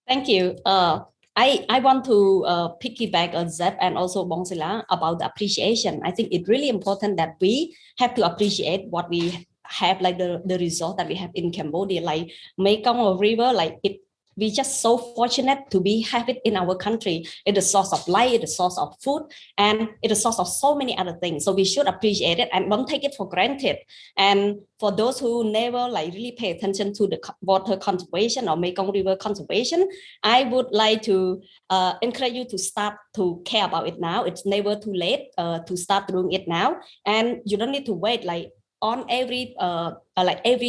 Speaker 3: Thank you. I want to piggyback on Zeb and also Bongsila about the appreciation. I think it's really important that we have to appreciate what we have, like the result that we have in Cambodia, like Mekong River, like we just so fortunate to have it in our country. It's a source of life, it's a source of food, and it's a source of so many other things. So we should appreciate it and don't take it for granted. And for those who never really pay attention to the water conservation or Mekong River conservation, I would like to encourage you to start to care about it now. It's never too late to start doing it now, and you don't need to wait on every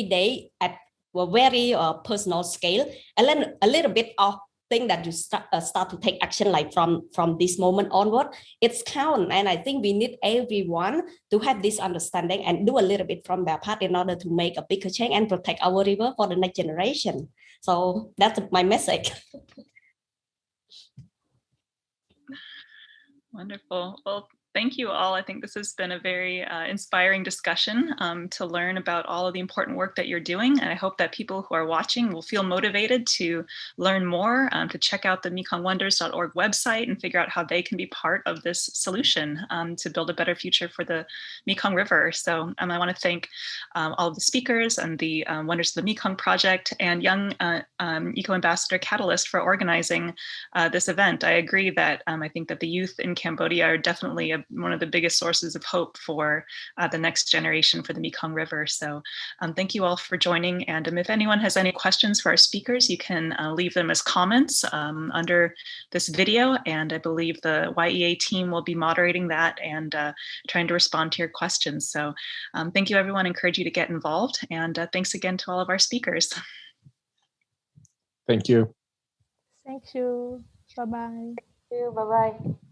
Speaker 3: day at a very personal scale, and then a little bit of thing that you start to take action from this moment onward. It's count, and I think we need everyone to have this understanding and do a little bit from their part in order to make a bigger change and protect our river for the next generation. So that's my message.
Speaker 1: Wonderful. Well, Thank you all. I think this has been a very inspiring discussion to learn about all of the important work that you're doing. And I hope that people who are watching will feel motivated to learn more, to check out the mekongwonders.org website and figure out how they can be part of this solution to build a better future for the Mekong River. So I want to thank all of the speakers and the Wonders of the Mekong Project and Young Eco Ambassador Catalyst for organizing this event. I agree that I think that the youth in Cambodia are definitely one of the biggest sources of hope for the next generation for the Mekong River. So thank you all for joining. And if anyone has any questions for our speakers, you can leave them as comments under this video. And I believe the YEA team will be moderating that and trying to respond to your questions. So thank you, everyone. I encourage you to get involved. And thanks again to all of our speakers.
Speaker 2: Thank you.
Speaker 6: Thank you. Bye-bye.
Speaker 4: Thank you. Bye-bye.